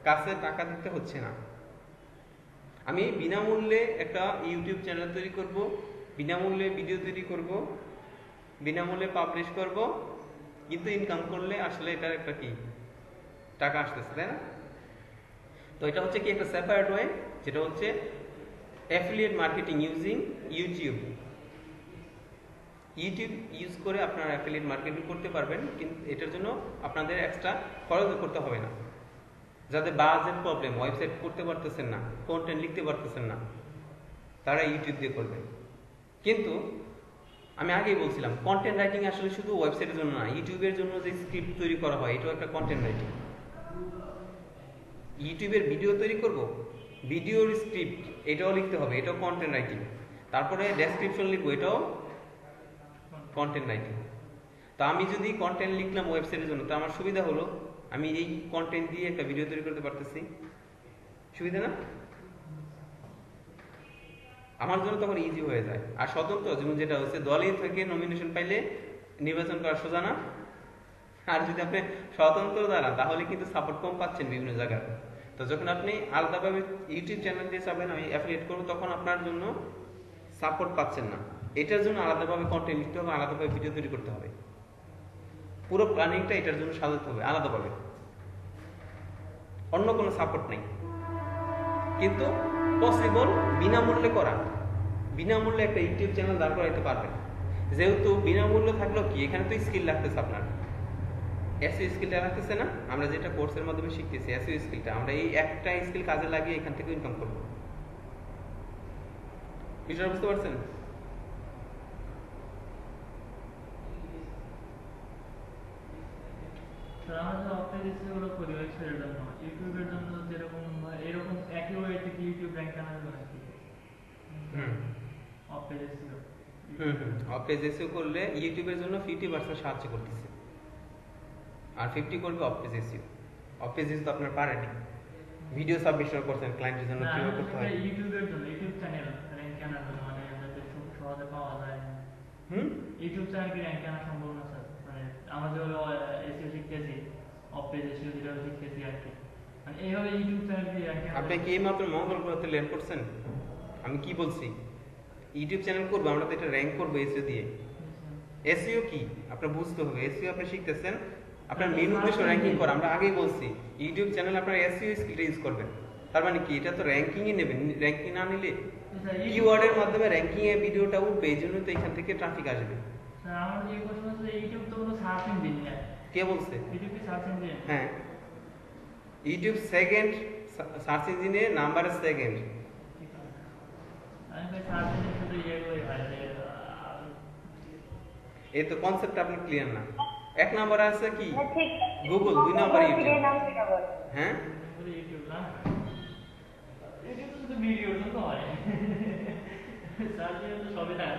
Speaker 1: কাছে টাকা দিতে হচ্ছে না। আমি বিনামূল্যে একটা ইউটিউব চ্যানেল তৈরি করব, বিনামূল্যে ভিডিও তৈরি করব, বিনামূল্যে পাবলিশ করব, কিন্তু ইনকাম করলে আসলে এটার একটা কি টাকা আসতেছে, তাই না? তো এটা হচ্ছে কি একটা সেপারেট ওয়ে, যেটা হচ্ছে affiliate marketing using YouTube. YouTube use করে আপনারা অ্যাফিলিয়েট মার্কেটিং করতে পারবেন, কিন্তু এটার জন্য আপনাদের এক্সট্রা খরচ করতে হবে না। যাদের বাজেট প্রবলেম, ওয়েবসাইট করতে পারতেছেন না, কন্টেন্ট লিখতে পারতেছেন না, তারা ইউটিউব দিয়ে করবেন। কিন্তু আমি আগেই বলছিলাম কন্টেন্ট রাইটিং আসলে শুধু ওয়েবসাইটের জন্য না, ইউটিউবের জন্য যে স্ক্রিপ্ট তৈরি করা হয় এটাও একটা কন্টেন্ট রাইটিং। ইউটিউবের ভিডিও তৈরি করব, ভিডিওর স্ক্রিপ্ট এটাও লিখতে হবে, এটাও কন্টেন্ট রাইটিং। তারপরে ডেসক্রিপশন লিখবো, এটাও কন্টেন্ট রাইটিং। তা আমি যদি কন্টেন্ট লিখলাম ওয়েবসাইটের জন্য, তো আমার সুবিধা হলো আমি এই কন্টেন্ট দিয়ে একটা ভিডিও তৈরি করতে পারতেছি, সুবিধা না? আমার জন্য তখন ইজি হয়ে যায়। আর স্বতন্ত্র যেমন যেটা হচ্ছে দলে থেকে নমিনেশন পাইলে নির্বাচন করা সোজা না। আর যদি আপনি স্বতন্ত্র দাঁড়ান তাহলে কিন্তু সাপোর্ট কম পাচ্ছেন বিভিন্ন জায়গায়। তো যখন আপনি আলাদাভাবে ইউটিউব চ্যানেল দিয়ে চাবেন আমি অ্যাফিলিয়েট করবো, তখন আপনার জন্য সাপোর্ট পাচ্ছেন না। এটার জন্য আলাদাভাবে কন্টেন্ট লিখতে হবে, আলাদাভাবে ভিডিও তৈরি করতে হবে, পুরো প্ল্যানিংটা এটার জন্য সাজাতে হবে আলাদাভাবে, অন্য কোনো সাপোর্ট নেই। কিন্তু পসিবল বিনামূল্যে করা, বিনামূল্যে একটা ইউটিউব চ্যানেল দাঁড় করাইতে পারবেন। যেহেতু বিনামূল্যে থাকলো কি, এখানে তো স্কিল লাগতেছে, আপনার এসইও স্কিলটা লাগতেছে না? আমরা যেটা কোর্সের মাধ্যমে শিখতেছি এসইও স্কিলটা, আমরা এই একটা স্কিল কাজে লাগিয়ে এখান থেকে ইনকাম করব। বিষয়টা বুঝতে পারছেন?
Speaker 5: আমরা অপটিমাইজেশন করি ওয়েবসাইটের জন্য, ইউটিউবের জন্য যেরকম এরকম একই ওয়েতে কি ইউটিউব র্যাঙ্ক আনা যাবে নাকি?
Speaker 1: অপটিমাইজেশন করলে ইউটিউবের জন্য 50% সাহায্য করতেছে, আর 50 করবে অপটিমাইজেশন। অপটিমাইজেশন তো আপনার পারেনি, ভিডিও সাবমিশন করছেন ক্লায়েন্টের জন্য কিভাবে করতে হয়।
Speaker 5: ইউটিউবের জন্য, ইউটিউব চ্যানেল র্যাঙ্ক আনার জন্য, মানে যাতে খুব সহজে পাওয়া যায়। ইউটিউব চ্যানেল কি র্যাঙ্ক আনা সম্ভব না স্যার? মানে আমরা যেভাবে এসিও শিখতেছি অফ পেজ এসিও যেভাবে শিখতেছি আর কি মানে এইভাবে ইউটিউব চ্যানেল দিয়ে আর কি
Speaker 1: আপনি কি এইমাত্র মঙ্গল গ্রহতে ল্যান্ড করছেন? আমি কি বলছি, ইউটিউব চ্যানেল করবো, আমরা তো এটা র্যাঙ্ক করবো এসইও দিয়ে। এসইও কি আপনার বুঝতে হবে, এসইও আপনি শিখতেছেন, আপনার মেন উদ্দেশ্য র্যাঙ্কিং করা। আমরা আগেই বলছি ইউটিউব চ্যানেল আপনার এসইও স্কিলটা ইউজ করবেন। তার মানে কি, এটা তো র্যাঙ্কিংই নেবেন, র্যাঙ্কিং না নিলে কিওয়ার্ডের মাধ্যমে র্যাঙ্কিং এ ভিডিওটা উঠবে, এই জন্য তো এখান থেকে ট্রাফিক আসবে।
Speaker 5: আমার এই প্রশ্ন হচ্ছে ইউটিউব তো কোনো সার্চ ইঞ্জিন না।
Speaker 1: কে বলছে?
Speaker 5: ইউটিউব কি সার্চ ইঞ্জিন?
Speaker 1: হ্যাঁ, ইউটিউব সেকেন্ড সার্চ ইঞ্জিনে, নাম্বারে সেকেন্ড।
Speaker 5: আমি ভাই সার্চ ইঞ্জিন শুধু ইয়ে করি ভাই
Speaker 1: এই তো কনসেপ্ট আপনার ক্লিয়ার না। এক নাম্বারে আছে কি
Speaker 4: ঠিক
Speaker 1: গুগল, দুই নাম্বারে ইউটিউব।
Speaker 4: নাম সেটা বল।
Speaker 1: হ্যাঁ,
Speaker 5: শুধু ইউটিউব না, ইউটিউব তো শুধু ভিডিওর জন্য হয়, সার্চ ইঞ্জিন তো সবই থাকে।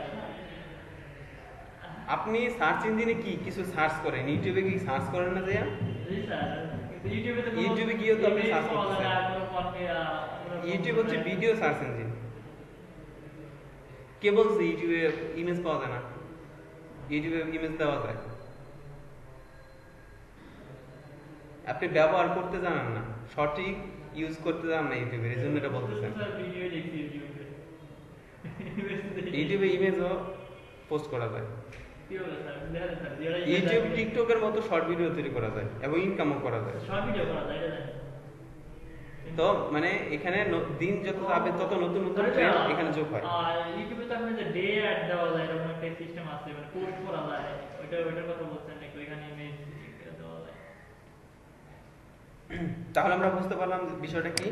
Speaker 1: আপনি সার্চ ইঞ্জিনে কি কিছু সার্চ করেন, ইউটিউবে কি সার্চ করেন না যে?
Speaker 5: জি স্যার, কিন্তু ইউটিউবে তো
Speaker 1: ইউটিউবে গিয়েও তো আপনি সার্চ করতেছেন। ইউটিউব হচ্ছে ভিডিও সার্চ ইঞ্জিন। কে বলছে ইউটিউবে ইমেজ পাওয়া যায় না? ইউটিউবে ইমেজ দেওয়া যায়, আপনি ব্যবহার করতে জানেন না, সঠিক ইউজ করতে জানেন না ইউটিউবের, এই জন্য এটা বলতেছেন।
Speaker 5: ভিডিও দেখি ইউটিউবে,
Speaker 1: ইউটিউবে ইমেজও পোস্ট করা যায়।
Speaker 5: কি বলে স্যার, দেখেন স্যার যেটা
Speaker 1: ইউটিউব টিকটকের মতো শর্ট ভিডিও তৈরি করা যায় এবং ইনকামও করা যায়।
Speaker 5: শর্ট ভিডিও করা যায় এটা
Speaker 1: তো মানে এখানে দিন যত যাবে তত নতুন নতুন ট্রেন্ড এখানে যোগ হয়।
Speaker 5: আর ইউটিউবে তো আপনি যে ডে অ্যাড দেওয়া যায়, এরকম একটা সিস্টেম আছে, মানে পোস্ট করা যায়, ওইটার কথা বলছেন নাকি? ওইখানে ইমেজ দেওয়া যায়।
Speaker 1: তাহলে আমরা বুঝতে পারলাম যে বিষয়টা কি,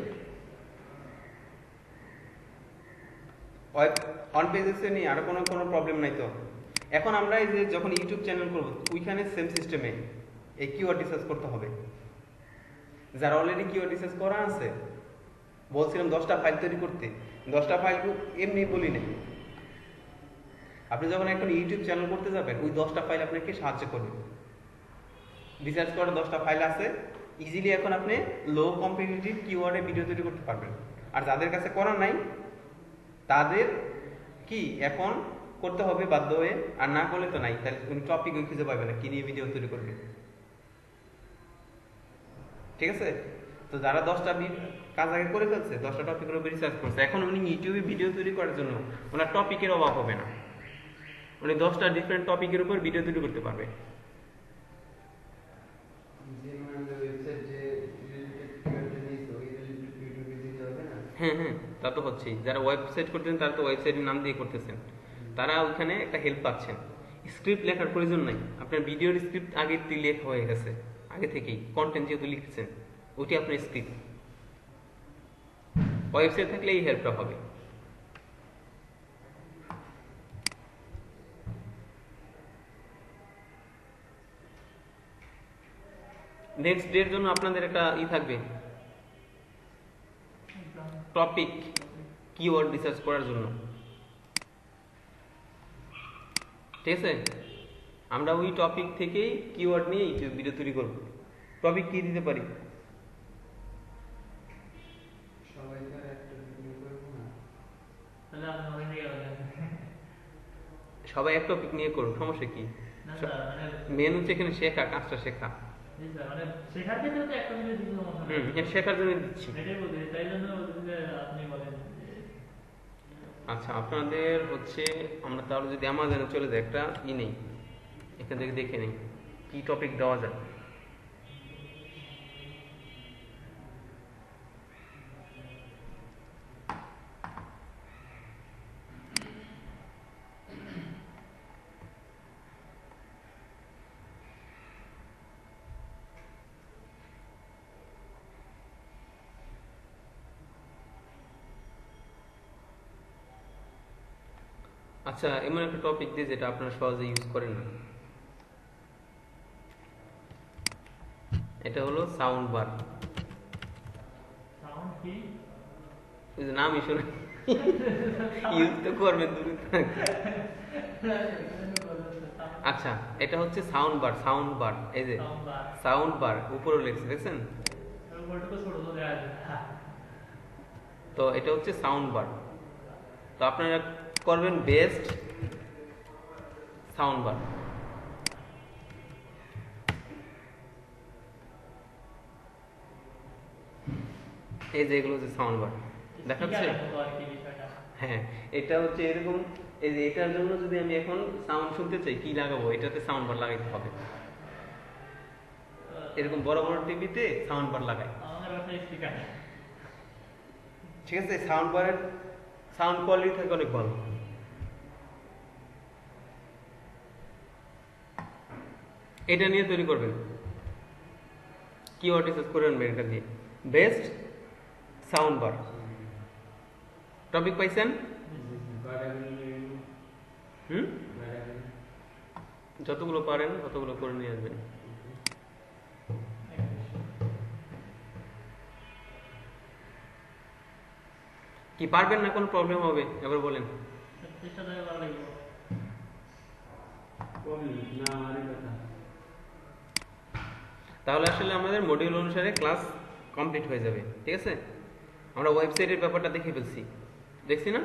Speaker 1: অন পেজেসে নিয়ে আর কোনো প্রবলেম নাই। তো এখন আমরা এই যে যখন ইউটিউব চ্যানেল করব, ওইখানে সেম সিস্টেমে এই কিওয়ার্ড রিসার্চ করতে হবে। যারা অলরেডি কিওয়ার্ড রিসার্চ করা আছে, বলছিলাম 10টা ফাইল তৈরি করতে, 10টা ফাইল এমনি বলি না। আপনি যখন এখন ইউটিউব চ্যানেল করতে যাবেন, ওই 10টা ফাইল আপনাকে সাহায্য করবে। রিসার্চ করা 10টা ফাইল আছে, ইজিলি এখন আপনি লো কম্পিটিটিভ কিওয়ার্ডে ভিডিও তৈরি করতে পারবেন। আর যাদের কাছে করা নাই তাদের কি এখন করতে হবে বাধ্য হয়ে, আর না করলে তো নাই, তাহলে উনি টপিক খুঁজে পাবে না কি নিয়ে ভিডিও তৈরি করবে। ঠিক আছে, তো যারা 10টা কাজ আগে করে ফেলছে, 10টা টপিকের উপর রিসার্চ করছে, এখন উনি ইউটিউবে ভিডিও তৈরি করার জন্য ওনার টপিকের অভাব হবে না, উনি 10টা ডিফারেন্ট টপিকের উপর ভিডিও তৈরি করতে পারবে। হ্যাঁ হ্যাঁ, তা তো হচ্ছেই। যারা ওয়েবসাইট করতেছেন তারা তো ওয়েবসাইটের নাম দিয়ে করতেছেন, তারা ওইখানে একটা হেল্প পাচ্ছেন। স্ক্রিপ্ট লেখার প্রয়োজন নাই, আপনার ভিডিওর স্ক্রিপ্ট আগে লেখা হয়ে গেছে, আগে থেকেই কন্টেন্ট যেহেতু লিখছেন, ওটি আপনার স্ক্রিপ্ট। ওয়েবসাইট থাকলে এই হেল্পটা হবে। নেক্সট ডে এর জন্য আপনাদের একটা থাকবে, টপিক কিওয়ার্ড রিসার্চ করার জন্য। ঠিক আছে, আমরা ওই টপিক থেকেই কিওয়ার্ড নিয়ে ইউটিউব ভিডিও তৈরি করব। টপিক কি দিতে পারি? সবাই এক টপিক নিয়ে করুন, সমস্যা কি? মেন হচ্ছে এখানে শেখা, কাজটা শেখা। শেখার জন্য দিচ্ছি। আচ্ছা, আপনাদের হচ্ছে আমরা তাহলে যদি আমাজনে চলে যাই, একটা নেই, এখান থেকে দেখে নেই কি টপিক দেওয়া যায়। আচ্ছা, এমন একটা টপিক দিয়ে যেটা আপনারা সহজে ইউজ করেন না, এটা হলো সাউন্ড বার। নামই শুনে ইউজ তো করবেন। আচ্ছা, এটা হচ্ছে সাউন্ড বার। সাউন্ড বার, এই যে সাউন্ড বার উপরে লেখছে, দেখছেন? তো এটা হচ্ছে সাউন্ড বার। তো আপনারা করবেন বেস্ট সাউন্ড বার, এই যে এগুলো হচ্ছে সাউন্ড বার দেখাচ্ছে।
Speaker 5: Speaker এর মতো আর কি বিষয়টা।
Speaker 1: হ্যাঁ, এটা হচ্ছে এরকম। এই যে এটার জন্য যদি আমি এখন সাউন্ড শুনতে চাই কি লাগাবো, এটাতে সাউন্ড বার লাগাইতে হবে। এরকম বড় বড় টিভিতে সাউন্ড বার লাগাই,
Speaker 5: আমাদের বাসায় স্পিকার নেই।
Speaker 1: ঠিক আছে। সাউন্ড বারের সাউন্ড কোয়ালিটি থাকে অনেক ভালো। এটা নিয়ে তৈরি করবেন, কিওয়ার্ড রিসার্চ করে আনবেন এটা দিয়ে, বেস্ট সাউন্ড বার। টপিক পাইছেন? হুম, যতগুলো পারেন ততগুলো করে নিয়ে আসবেন। কি পারবেন না, কোনো প্রবলেম হবে এবার বলেন।
Speaker 5: চেষ্টা করে ভালো লাগবে।
Speaker 2: না আমারই কথা।
Speaker 1: তাহলে আসলে আমাদের মডিউল অনুসারে ক্লাস কমপ্লিট হয়ে যাবে, ঠিক আছে। আমরা ওয়েবসাইটের ব্যাপারটা দেখে ফেলছি, দেখছি না?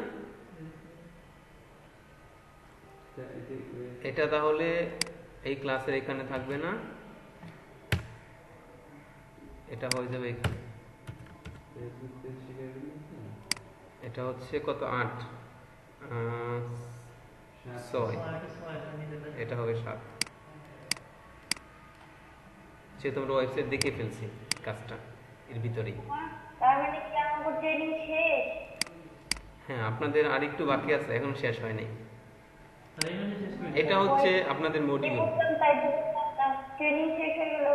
Speaker 1: এটা তাহলে এই ক্লাসের এখানে থাকবে না, এটা হয়ে যাবে এখানে। এটা হচ্ছে কত, 8 6, এটা হবে 7। যেহেতু আমরা ওয়েবসাইট দেখে ফেলছি কাজটা এর ভিতরেই।
Speaker 4: তার মানে কি আমাদের ট্রেনিং শেষ?
Speaker 1: হ্যাঁ, আপনাদের আর একটু বাকি আছে, এখন শেষ হয় নাই।
Speaker 5: তাহলে এই মধ্যে শেষ করে দিই।
Speaker 1: এটা হচ্ছে আপনাদের মডিউল।
Speaker 4: ট্রেনিং শেষ হয়ে গেল।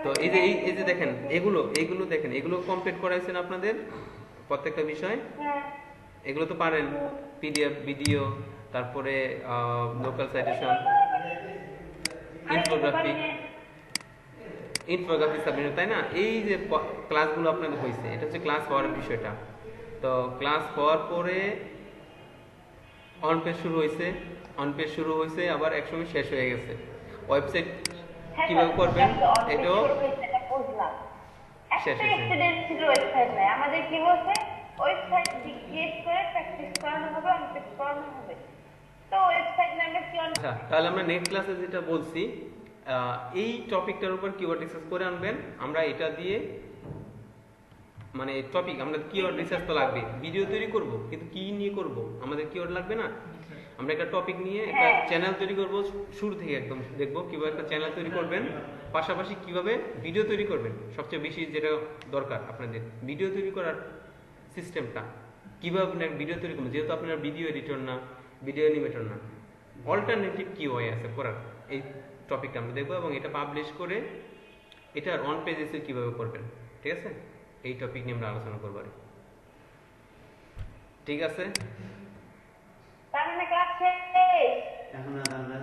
Speaker 1: তো এই যে দেখেন, এগুলো দেখেন, এগুলো কমপ্লিট করাইছেন আপনাদের প্রত্যেকটা বিষয়।
Speaker 4: হ্যাঁ।
Speaker 1: এগুলো তো পারেন, পিডিএফ, ভিডিও, তারপরে লোকাল সাইটেশন, ইনফোগ্রাফি সাবমিট, তাই না? এই যে ক্লাসগুলো আপনাদের হয়েছে, এটা হচ্ছে ক্লাস হওয়ার বিষয়টা। তো ক্লাস হওয়ার পরে অন পেজ শুরু হয়েছে, আবার একসঙ্গে শেষ হয়ে গেছে। ওয়েবসাইট কিভাবে করবেন এটাও শেষ হয়েছে।
Speaker 4: আমাদের কি বলছে, ওয়েবসাইট ক্রিয়েট করে প্র্যাকটিস করানো হবে, অন পেজ করানো হবে। তো ওয়েবসাইট নামে কি
Speaker 1: আচ্ছা, তাহলে আমরা নেক্সট ক্লাসে যেটা বলছি, এই টপিকটার উপর কিওয়ার্ড রিসার্চ করে আনবেন। আমরা এটা দিয়ে মানে টপিক, আমরা কিওয়ার্ড রিসার্চ তো লাগবে, ভিডিও তৈরি করব, কিন্তু কি নিয়ে করব, আমাদের কিওয়ার্ড লাগবে না? আমরা একটা টপিক নিয়ে একটা চ্যানেল তৈরি করব, শুরু থেকে একদম দেখবো কিভাবে একটা চ্যানেল তৈরি করবেন, পাশাপাশি কিভাবে ভিডিও তৈরি করবেন। সবচেয়ে বেশি যেটা দরকার আপনাদের ভিডিও তৈরি করার সিস্টেমটা, কিভাবে আপনার ভিডিও তৈরি করবেন, যেহেতু আপনার ভিডিও এডিটর না, ভিডিও অ্যানিমেটর না, অল্টারনেটিভ কি ওয়ে আছে করার, এই টপিকটা আমরা দেখবো। এবং এটা পাবলিশ করে এটার অন পেজ এসে কিভাবে করবেন, ঠিক আছে? এই টপিক নিয়ে আমরা আলোচনা করবো। ঠিক আছে,
Speaker 4: তার মানে ক্লাস শেষ।
Speaker 2: এখন আর আমরা